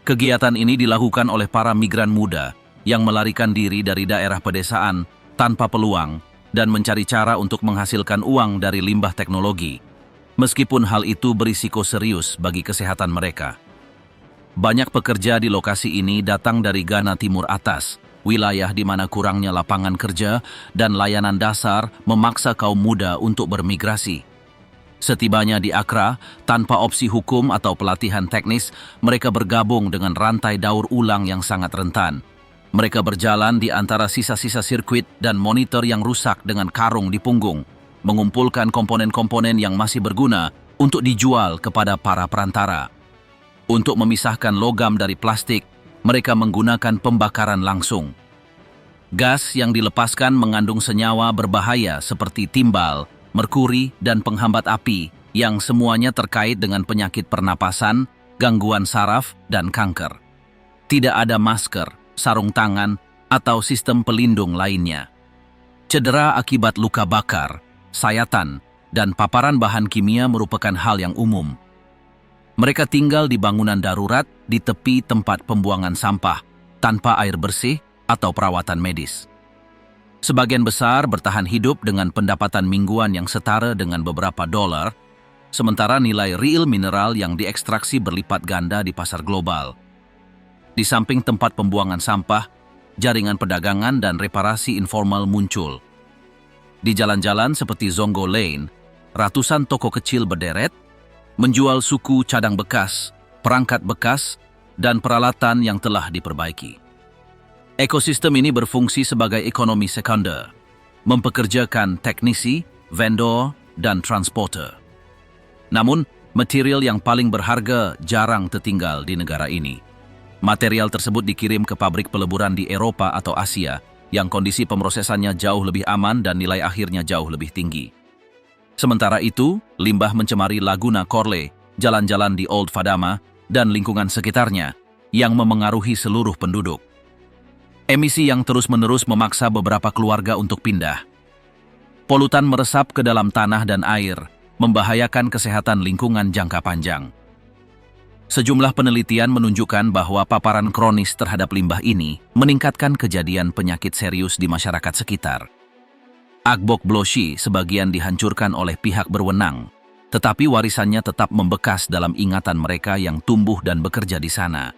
Kegiatan ini dilakukan oleh para migran muda yang melarikan diri dari daerah pedesaan tanpa peluang dan mencari cara untuk menghasilkan uang dari limbah teknologi, meskipun hal itu berisiko serius bagi kesehatan mereka. Banyak pekerja di lokasi ini datang dari Ghana Timur Atas, wilayah di mana kurangnya lapangan kerja dan layanan dasar memaksa kaum muda untuk bermigrasi. Setibanya di Accra, tanpa opsi hukum atau pelatihan teknis, mereka bergabung dengan rantai daur ulang yang sangat rentan. Mereka berjalan di antara sisa-sisa sirkuit dan monitor yang rusak dengan karung di punggung, mengumpulkan komponen-komponen yang masih berguna untuk dijual kepada para perantara. Untuk memisahkan logam dari plastik, mereka menggunakan pembakaran langsung. Gas yang dilepaskan mengandung senyawa berbahaya seperti timbal, merkuri, dan penghambat api yang semuanya terkait dengan penyakit pernapasan, gangguan saraf, dan kanker. Tidak ada masker, sarung tangan, atau sistem pelindung lainnya. Cedera akibat luka bakar, sayatan, dan paparan bahan kimia merupakan hal yang umum. Mereka tinggal di bangunan darurat di tepi tempat pembuangan sampah, tanpa air bersih atau perawatan medis. Sebagian besar bertahan hidup dengan pendapatan mingguan yang setara dengan beberapa dolar, sementara nilai real mineral yang diekstraksi berlipat ganda di pasar global. Di samping tempat pembuangan sampah, jaringan perdagangan dan reparasi informal muncul. Di jalan-jalan seperti Zongo Lane, ratusan toko kecil berderet, menjual suku cadang bekas, perangkat bekas, dan peralatan yang telah diperbaiki. Ekosistem ini berfungsi sebagai ekonomi sekunder, mempekerjakan teknisi, vendor, dan transporter. Namun, material yang paling berharga jarang tertinggal di negara ini. Material tersebut dikirim ke pabrik peleburan di Eropa atau Asia, yang kondisi pemrosesannya jauh lebih aman dan nilai akhirnya jauh lebih tinggi. Sementara itu, limbah mencemari Laguna Corle, jalan-jalan di Old Fadama, dan lingkungan sekitarnya, yang memengaruhi seluruh penduduk. Emisi yang terus-menerus memaksa beberapa keluarga untuk pindah. Polutan meresap ke dalam tanah dan air, membahayakan kesehatan lingkungan jangka panjang. Sejumlah penelitian menunjukkan bahwa paparan kronis terhadap limbah ini meningkatkan kejadian penyakit serius di masyarakat sekitar. Agbok Bloshi sebagian dihancurkan oleh pihak berwenang, tetapi warisannya tetap membekas dalam ingatan mereka yang tumbuh dan bekerja di sana.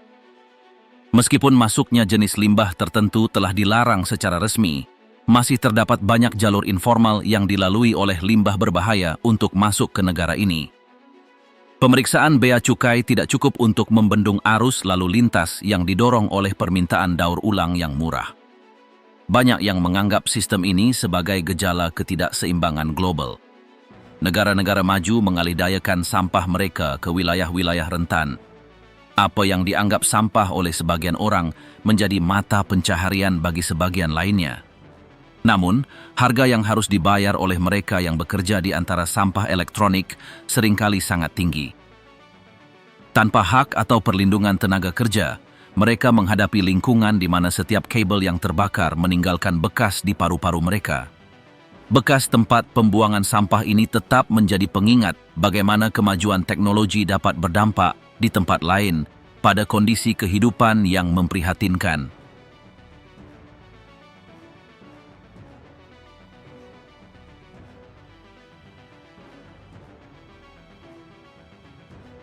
Meskipun masuknya jenis limbah tertentu telah dilarang secara resmi, masih terdapat banyak jalur informal yang dilalui oleh limbah berbahaya untuk masuk ke negara ini. Pemeriksaan bea cukai tidak cukup untuk membendung arus lalu lintas yang didorong oleh permintaan daur ulang yang murah. Banyak yang menganggap sistem ini sebagai gejala ketidakseimbangan global. Negara-negara maju mengalihdayakan sampah mereka ke wilayah-wilayah rentan. Apa yang dianggap sampah oleh sebagian orang menjadi mata pencaharian bagi sebagian lainnya. Namun, harga yang harus dibayar oleh mereka yang bekerja di antara sampah elektronik seringkali sangat tinggi. Tanpa hak atau perlindungan tenaga kerja, mereka menghadapi lingkungan di mana setiap kabel yang terbakar meninggalkan bekas di paru-paru mereka. Bekas tempat pembuangan sampah ini tetap menjadi pengingat bagaimana kemajuan teknologi dapat berdampak di tempat lain pada kondisi kehidupan yang memprihatinkan.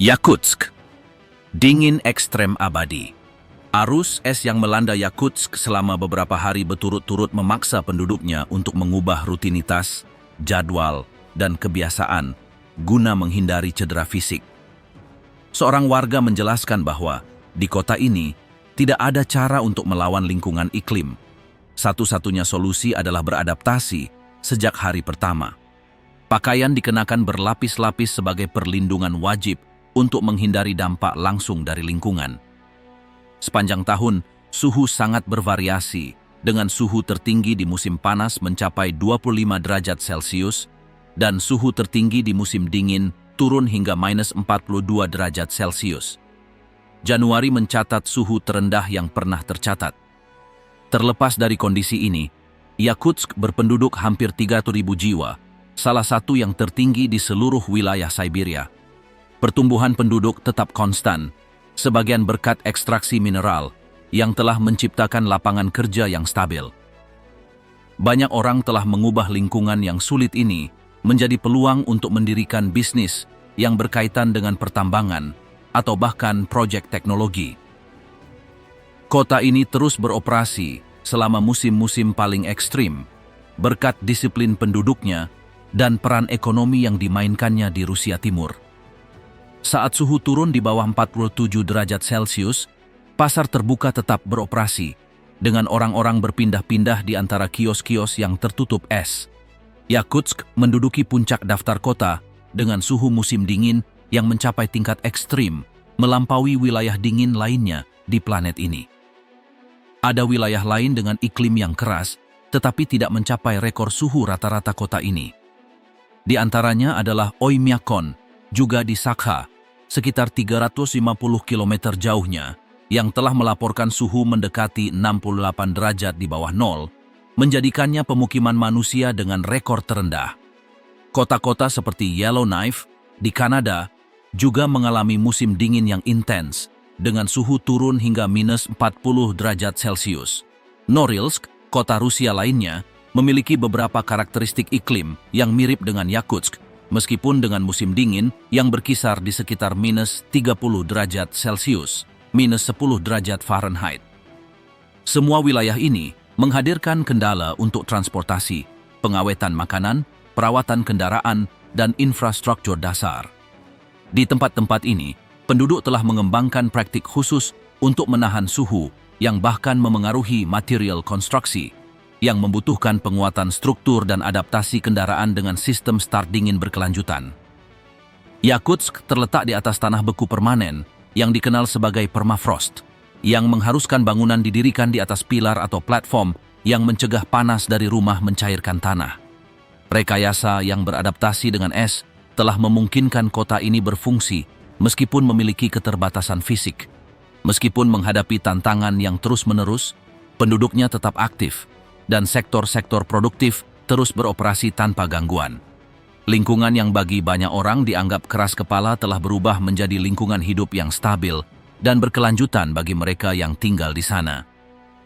Yakutsk, dingin ekstrem abadi. Arus es yang melanda Yakutsk selama beberapa hari berturut-turut memaksa penduduknya untuk mengubah rutinitas, jadwal, dan kebiasaan guna menghindari cedera fisik. Seorang warga menjelaskan bahwa di kota ini tidak ada cara untuk melawan lingkungan iklim. Satu-satunya solusi adalah beradaptasi sejak hari pertama. Pakaian dikenakan berlapis-lapis sebagai perlindungan wajib untuk menghindari dampak langsung dari lingkungan. Sepanjang tahun, suhu sangat bervariasi, dengan suhu tertinggi di musim panas mencapai 25 derajat Celcius, dan suhu tertinggi di musim dingin turun hingga -42 derajat Celcius. Januari mencatat suhu terendah yang pernah tercatat. Terlepas dari kondisi ini, Yakutsk berpenduduk hampir 3.000 jiwa, salah satu yang tertinggi di seluruh wilayah Siberia. Pertumbuhan penduduk tetap konstan, sebagian berkat ekstraksi mineral yang telah menciptakan lapangan kerja yang stabil. Banyak orang telah mengubah lingkungan yang sulit ini menjadi peluang untuk mendirikan bisnis yang berkaitan dengan pertambangan atau bahkan proyek teknologi. Kota ini terus beroperasi selama musim-musim paling ekstrim, berkat disiplin penduduknya dan peran ekonomi yang dimainkannya di Rusia Timur. Saat suhu turun di bawah 47 derajat Celcius, pasar terbuka tetap beroperasi, dengan orang-orang berpindah-pindah di antara kios-kios yang tertutup es. Yakutsk menduduki puncak daftar kota dengan suhu musim dingin yang mencapai tingkat ekstrim, melampaui wilayah dingin lainnya di planet ini. Ada wilayah lain dengan iklim yang keras, tetapi tidak mencapai rekor suhu rata-rata kota ini. Di antaranya adalah Oymyakon, juga di Sakha, sekitar 350 km jauhnya, yang telah melaporkan suhu mendekati 68 derajat di bawah nol, menjadikannya pemukiman manusia dengan rekor terendah. Kota-kota seperti Yellowknife di Kanada juga mengalami musim dingin yang intens, dengan suhu turun hingga -40 derajat Celcius. Norilsk, kota Rusia lainnya, memiliki beberapa karakteristik iklim yang mirip dengan Yakutsk, meskipun dengan musim dingin yang berkisar di sekitar -30 derajat Celcius, -10 derajat Fahrenheit. Semua wilayah ini menghadirkan kendala untuk transportasi, pengawetan makanan, perawatan kendaraan, dan infrastruktur dasar. Di tempat-tempat ini, penduduk telah mengembangkan praktik khusus untuk menahan suhu yang bahkan memengaruhi material konstruksi, yang membutuhkan penguatan struktur dan adaptasi kendaraan dengan sistem start dingin berkelanjutan. Yakutsk terletak di atas tanah beku permanen yang dikenal sebagai permafrost, yang mengharuskan bangunan didirikan di atas pilar atau platform yang mencegah panas dari rumah mencairkan tanah. Rekayasa yang beradaptasi dengan es telah memungkinkan kota ini berfungsi meskipun memiliki keterbatasan fisik. Meskipun menghadapi tantangan yang terus-menerus, penduduknya tetap aktif dan sektor-sektor produktif terus beroperasi tanpa gangguan. Lingkungan yang bagi banyak orang dianggap keras kepala telah berubah menjadi lingkungan hidup yang stabil dan berkelanjutan bagi mereka yang tinggal di sana.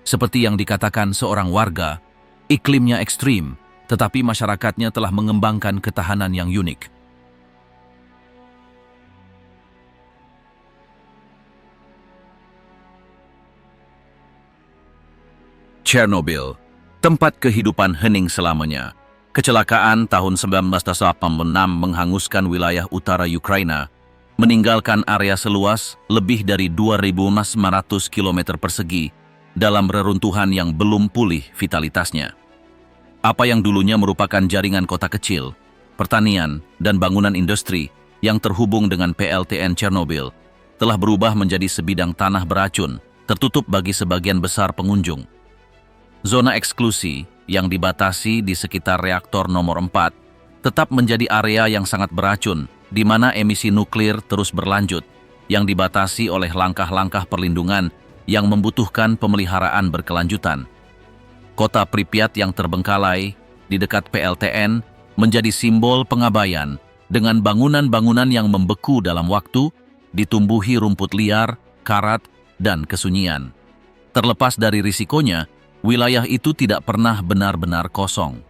Seperti yang dikatakan seorang warga, iklimnya ekstrim, tetapi masyarakatnya telah mengembangkan ketahanan yang unik. Chernobyl, tempat kehidupan hening selamanya. Kecelakaan tahun 1986 menghanguskan wilayah utara Ukraina, meninggalkan area seluas lebih dari 2.500 km persegi dalam reruntuhan yang belum pulih vitalitasnya. Apa yang dulunya merupakan jaringan kota kecil, pertanian, dan bangunan industri yang terhubung dengan PLTN Chernobyl telah berubah menjadi sebidang tanah beracun, tertutup bagi sebagian besar pengunjung. Zona eksklusi yang dibatasi di sekitar reaktor nomor 4 tetap menjadi area yang sangat beracun, di mana emisi nuklir terus berlanjut, yang dibatasi oleh langkah-langkah perlindungan yang membutuhkan pemeliharaan berkelanjutan. Kota Pripyat yang terbengkalai di dekat PLTN menjadi simbol pengabaian dengan bangunan-bangunan yang membeku dalam waktu, ditumbuhi rumput liar, karat, dan kesunyian. Terlepas dari risikonya, wilayah itu tidak pernah benar-benar kosong.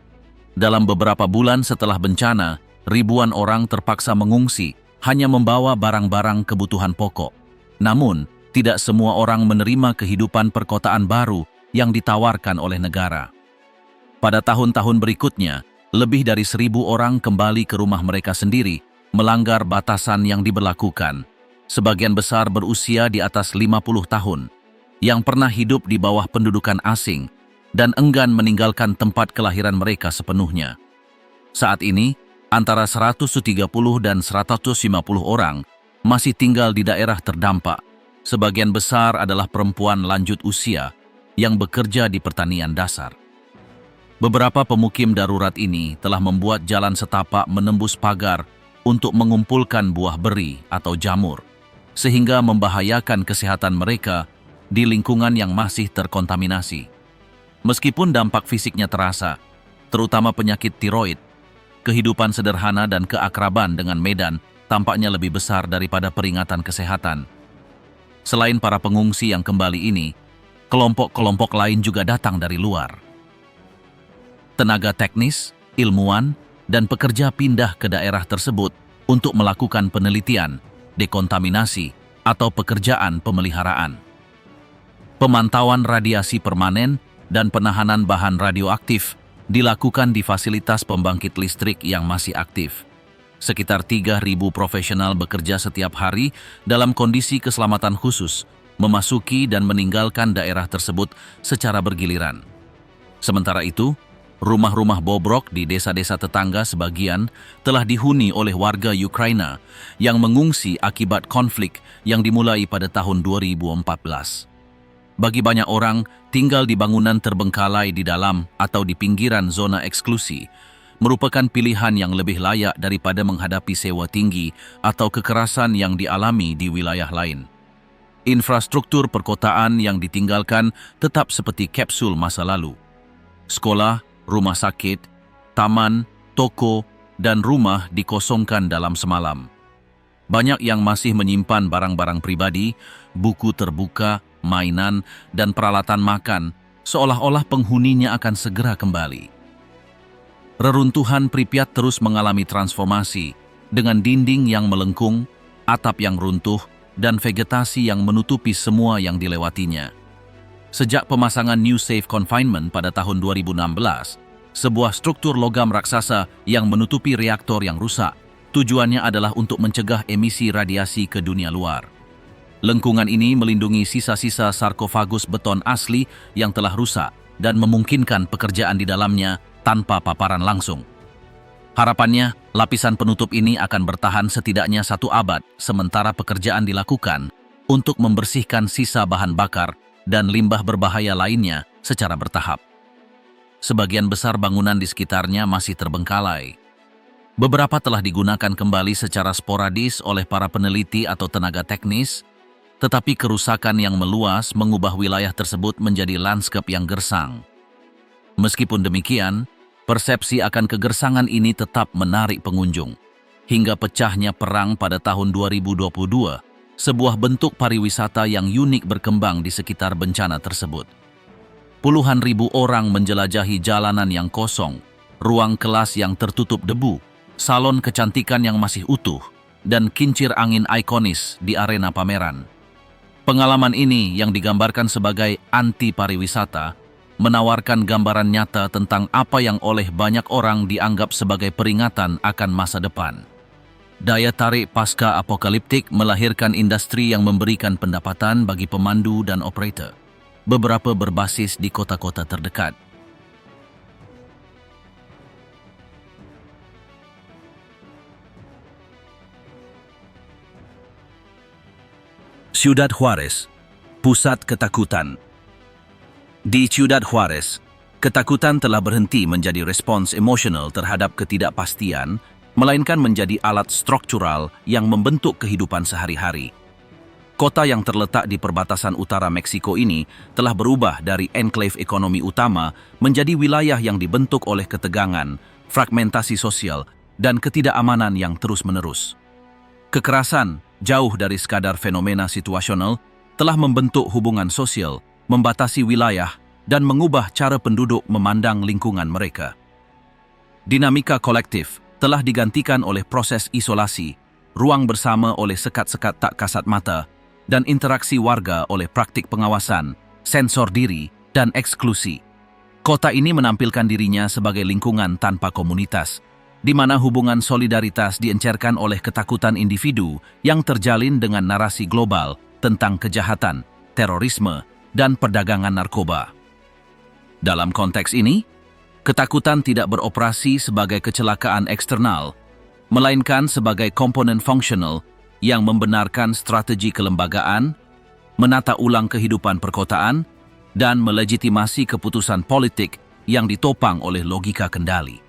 Dalam beberapa bulan setelah bencana, ribuan orang terpaksa mengungsi, hanya membawa barang-barang kebutuhan pokok. Namun, tidak semua orang menerima kehidupan perkotaan baru yang ditawarkan oleh negara. Pada tahun-tahun berikutnya, lebih dari 1.000 orang kembali ke rumah mereka sendiri, melanggar batasan yang diberlakukan. Sebagian besar berusia di atas 50 tahun, yang pernah hidup di bawah pendudukan asing dan enggan meninggalkan tempat kelahiran mereka sepenuhnya. Saat ini, antara 130 dan 150 orang masih tinggal di daerah terdampak. Sebagian besar adalah perempuan lanjut usia yang bekerja di pertanian dasar. Beberapa pemukim darurat ini telah membuat jalan setapak menembus pagar untuk mengumpulkan buah beri atau jamur, sehingga membahayakan kesehatan mereka di lingkungan yang masih terkontaminasi. Meskipun dampak fisiknya terasa, terutama penyakit tiroid, kehidupan sederhana dan keakraban dengan medan tampaknya lebih besar daripada peringatan kesehatan. Selain para pengungsi yang kembali ini, kelompok-kelompok lain juga datang dari luar. Tenaga teknis, ilmuwan, dan pekerja pindah ke daerah tersebut untuk melakukan penelitian, dekontaminasi, atau pekerjaan pemeliharaan. Pemantauan radiasi permanen dan penahanan bahan radioaktif dilakukan di fasilitas pembangkit listrik yang masih aktif. Sekitar 3.000 profesional bekerja setiap hari dalam kondisi keselamatan khusus, memasuki dan meninggalkan daerah tersebut secara bergiliran. Sementara itu, rumah-rumah bobrok di desa-desa tetangga sebagian telah dihuni oleh warga Ukraina yang mengungsi akibat konflik yang dimulai pada tahun 2014. Bagi banyak orang, tinggal di bangunan terbengkalai di dalam atau di pinggiran zona eksklusi merupakan pilihan yang lebih layak daripada menghadapi sewa tinggi atau kekerasan yang dialami di wilayah lain. Infrastruktur perkotaan yang ditinggalkan tetap seperti kapsul masa lalu. Sekolah, rumah sakit, taman, toko, dan rumah dikosongkan dalam semalam. Banyak yang masih menyimpan barang-barang pribadi, buku terbuka, mainan, dan peralatan makan, seolah-olah penghuninya akan segera kembali. Reruntuhan Pripyat terus mengalami transformasi, dengan dinding yang melengkung, atap yang runtuh, dan vegetasi yang menutupi semua yang dilewatinya. Sejak pemasangan New Safe Confinement pada tahun 2016, sebuah struktur logam raksasa yang menutupi reaktor yang rusak, Tujuannya adalah untuk mencegah emisi radiasi ke dunia luar. Lengkungan ini melindungi sisa-sisa sarkofagus beton asli yang telah rusak dan memungkinkan pekerjaan di dalamnya tanpa paparan langsung. Harapannya, lapisan penutup ini akan bertahan setidaknya 1 abad sementara pekerjaan dilakukan untuk membersihkan sisa bahan bakar dan limbah berbahaya lainnya secara bertahap. Sebagian besar bangunan di sekitarnya masih terbengkalai. Beberapa telah digunakan kembali secara sporadis oleh para peneliti atau tenaga teknis, tetapi kerusakan yang meluas mengubah wilayah tersebut menjadi lanskap yang gersang. Meskipun demikian, persepsi akan kegersangan ini tetap menarik pengunjung. Hingga pecahnya perang pada tahun 2022, sebuah bentuk pariwisata yang unik berkembang di sekitar bencana tersebut. Puluhan ribu orang menjelajahi jalanan yang kosong, ruang kelas yang tertutup debu, salon kecantikan yang masih utuh, dan kincir angin ikonis di arena pameran. Pengalaman ini yang digambarkan sebagai anti-pariwisata menawarkan gambaran nyata tentang apa yang oleh banyak orang dianggap sebagai peringatan akan masa depan. Daya tarik pasca apokaliptik melahirkan industri yang memberikan pendapatan bagi pemandu dan operator, beberapa berbasis di kota-kota terdekat. Ciudad Juárez, pusat ketakutan. Di Ciudad Juárez, ketakutan telah berhenti menjadi respons emosional terhadap ketidakpastian, melainkan menjadi alat struktural yang membentuk kehidupan sehari-hari. Kota yang terletak di perbatasan utara Meksiko ini telah berubah dari enklave ekonomi utama menjadi wilayah yang dibentuk oleh ketegangan, fragmentasi sosial, dan ketidakamanan yang terus-menerus. Kekerasan, jauh dari sekadar fenomena situasional, telah membentuk hubungan sosial, membatasi wilayah, dan mengubah cara penduduk memandang lingkungan mereka. Dinamika kolektif telah digantikan oleh proses isolasi, ruang bersama oleh sekat-sekat tak kasat mata, dan interaksi warga oleh praktik pengawasan, sensor diri, dan eksklusi. Kota ini menampilkan dirinya sebagai lingkungan tanpa komunitas, di mana hubungan solidaritas diencerkan oleh ketakutan individu yang terjalin dengan narasi global tentang kejahatan, terorisme, dan perdagangan narkoba. Dalam konteks ini, ketakutan tidak beroperasi sebagai kecelakaan eksternal, melainkan sebagai komponen fungsional yang membenarkan strategi kelembagaan, menata ulang kehidupan perkotaan, dan melegitimasi keputusan politik yang ditopang oleh logika kendali.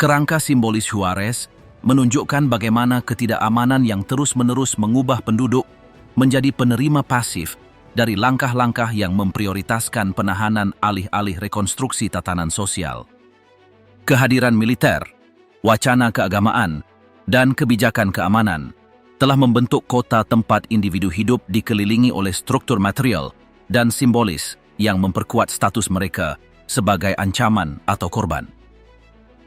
Kerangka simbolis Juárez menunjukkan bagaimana ketidakamanan yang terus-menerus mengubah penduduk menjadi penerima pasif dari langkah-langkah yang memprioritaskan penahanan alih-alih rekonstruksi tatanan sosial. Kehadiran militer, wacana keagamaan, dan kebijakan keamanan telah membentuk kota tempat individu hidup dikelilingi oleh struktur material dan simbolis yang memperkuat status mereka sebagai ancaman atau korban.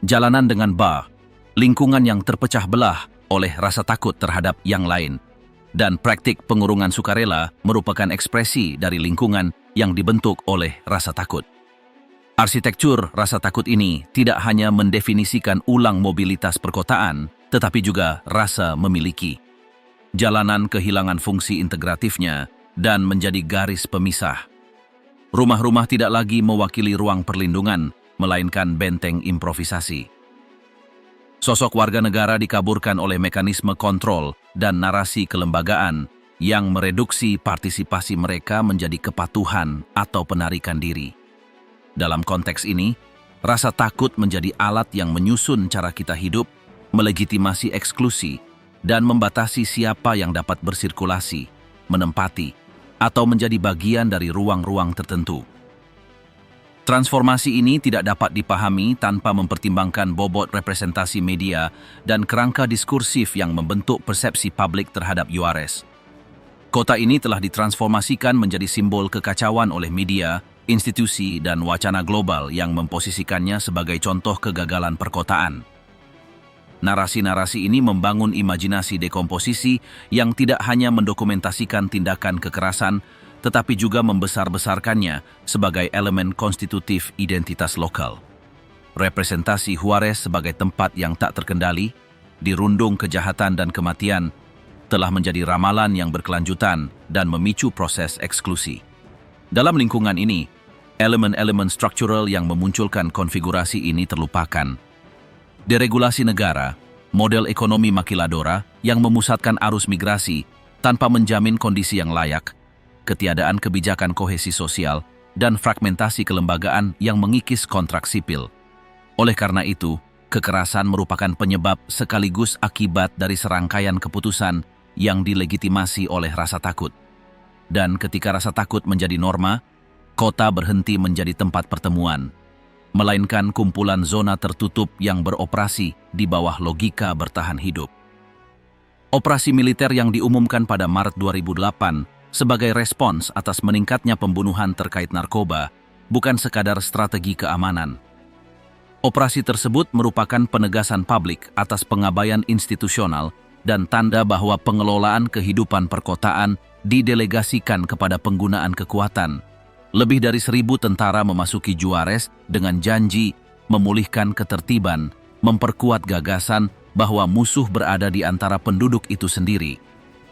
Jalanan dengan bar, lingkungan yang terpecah belah oleh rasa takut terhadap yang lain, dan praktik pengurungan sukarela merupakan ekspresi dari lingkungan yang dibentuk oleh rasa takut. Arsitektur rasa takut ini tidak hanya mendefinisikan ulang mobilitas perkotaan, tetapi juga rasa memiliki. Jalanan kehilangan fungsi integratifnya dan menjadi garis pemisah. Rumah-rumah tidak lagi mewakili ruang perlindungan, melainkan benteng improvisasi. Sosok warga negara dikaburkan oleh mekanisme kontrol dan narasi kelembagaan yang mereduksi partisipasi mereka menjadi kepatuhan atau penarikan diri. Dalam konteks ini, rasa takut menjadi alat yang menyusun cara kita hidup, melegitimasi eksklusi, dan membatasi siapa yang dapat bersirkulasi, menempati, atau menjadi bagian dari ruang-ruang tertentu. Transformasi ini tidak dapat dipahami tanpa mempertimbangkan bobot representasi media dan kerangka diskursif yang membentuk persepsi publik terhadap Juárez. Kota ini telah ditransformasikan menjadi simbol kekacauan oleh media, institusi, dan wacana global yang memposisikannya sebagai contoh kegagalan perkotaan. Narasi-narasi ini membangun imajinasi dekomposisi yang tidak hanya mendokumentasikan tindakan kekerasan, tetapi juga membesar-besarkannya sebagai elemen konstitutif identitas lokal. Representasi Juárez sebagai tempat yang tak terkendali, dirundung kejahatan dan kematian, telah menjadi ramalan yang berkelanjutan dan memicu proses eksklusi. Dalam lingkungan ini, elemen-elemen struktural yang memunculkan konfigurasi ini terlupakan. Deregulasi negara, model ekonomi makiladora yang memusatkan arus migrasi tanpa menjamin kondisi yang layak, ketiadaan kebijakan kohesi sosial, dan fragmentasi kelembagaan yang mengikis kontrak sipil. Oleh karena itu, kekerasan merupakan penyebab sekaligus akibat dari serangkaian keputusan yang dilegitimasi oleh rasa takut. Dan ketika rasa takut menjadi norma, kota berhenti menjadi tempat pertemuan, melainkan kumpulan zona tertutup yang beroperasi di bawah logika bertahan hidup. Operasi militer yang diumumkan pada Maret 2008 sebagai respons atas meningkatnya pembunuhan terkait narkoba bukan sekadar strategi keamanan. Operasi tersebut merupakan penegasan publik atas pengabaian institusional dan tanda bahwa pengelolaan kehidupan perkotaan didelegasikan kepada penggunaan kekuatan. Lebih dari 1.000 tentara memasuki Juarez dengan janji memulihkan ketertiban, memperkuat gagasan bahwa musuh berada di antara penduduk itu sendiri.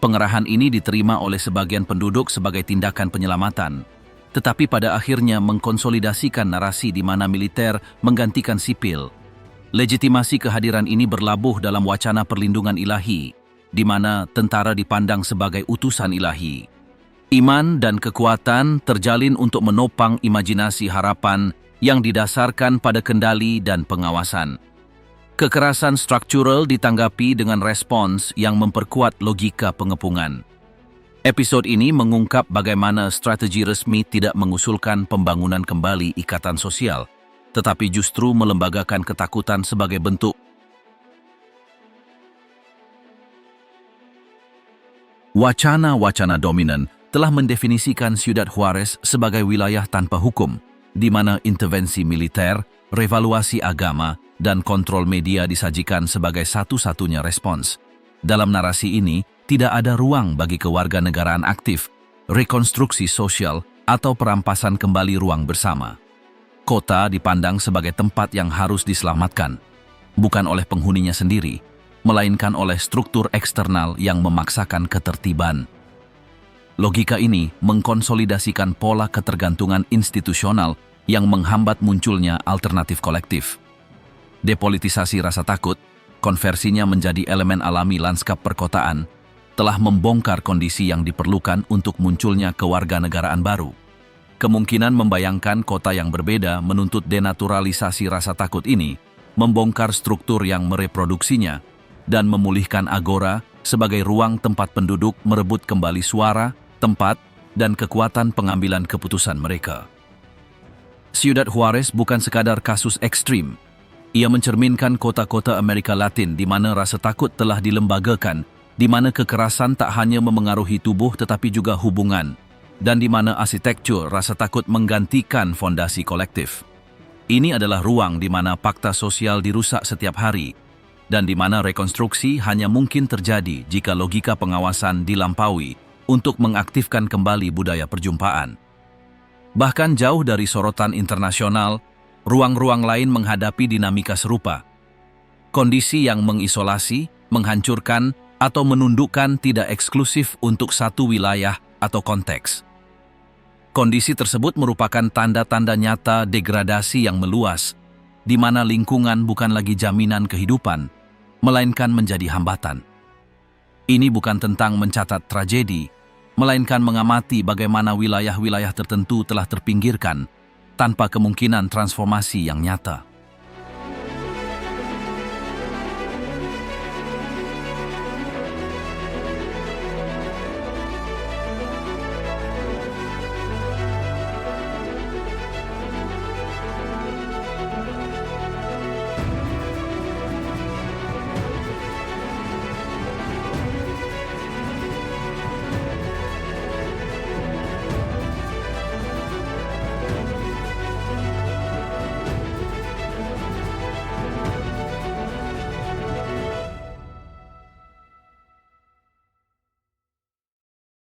Pengerahan ini diterima oleh sebagian penduduk sebagai tindakan penyelamatan, tetapi pada akhirnya mengkonsolidasikan narasi di mana militer menggantikan sipil. Legitimasi kehadiran ini berlabuh dalam wacana perlindungan ilahi, di mana tentara dipandang sebagai utusan ilahi. Iman dan kekuatan terjalin untuk menopang imajinasi harapan yang didasarkan pada kendali dan pengawasan. Kekerasan struktural ditanggapi dengan respons yang memperkuat logika pengepungan. Episode ini mengungkap bagaimana strategi resmi tidak mengusulkan pembangunan kembali ikatan sosial, tetapi justru melembagakan ketakutan sebagai bentuk. Wacana-wacana dominan telah mendefinisikan Ciudad Juarez sebagai wilayah tanpa hukum, di mana intervensi militer, revaluasi agama, dan kontrol media disajikan sebagai satu-satunya respons. Dalam narasi ini, tidak ada ruang bagi kewarganegaraan aktif, rekonstruksi sosial, atau perampasan kembali ruang bersama. Kota dipandang sebagai tempat yang harus diselamatkan, bukan oleh penghuninya sendiri, melainkan oleh struktur eksternal yang memaksakan ketertiban. Logika ini mengkonsolidasikan pola ketergantungan institusional yang menghambat munculnya alternatif kolektif. Depolitisasi rasa takut, konversinya menjadi elemen alami lanskap perkotaan, telah membongkar kondisi yang diperlukan untuk munculnya kewarganegaraan baru. Kemungkinan membayangkan kota yang berbeda menuntut denaturalisasi rasa takut ini, membongkar struktur yang mereproduksinya, dan memulihkan agora sebagai ruang tempat penduduk merebut kembali suara, tempat, dan kekuatan pengambilan keputusan mereka. Ciudad Juarez bukan sekadar kasus ekstrim. Ia mencerminkan kota-kota Amerika Latin di mana rasa takut telah dilembagakan, di mana kekerasan tak hanya memengaruhi tubuh tetapi juga hubungan, dan di mana arsitektur rasa takut menggantikan fondasi kolektif. Ini adalah ruang di mana fakta sosial dirusak setiap hari, dan di mana rekonstruksi hanya mungkin terjadi jika logika pengawasan dilampaui untuk mengaktifkan kembali budaya perjumpaan. Bahkan jauh dari sorotan internasional, ruang-ruang lain menghadapi dinamika serupa. Kondisi yang mengisolasi, menghancurkan, atau menundukkan tidak eksklusif untuk satu wilayah atau konteks. Kondisi tersebut merupakan tanda-tanda nyata degradasi yang meluas, di mana lingkungan bukan lagi jaminan kehidupan, melainkan menjadi hambatan. Ini bukan tentang mencatat tragedi, melainkan mengamati bagaimana wilayah-wilayah tertentu telah terpinggirkan tanpa kemungkinan transformasi yang nyata.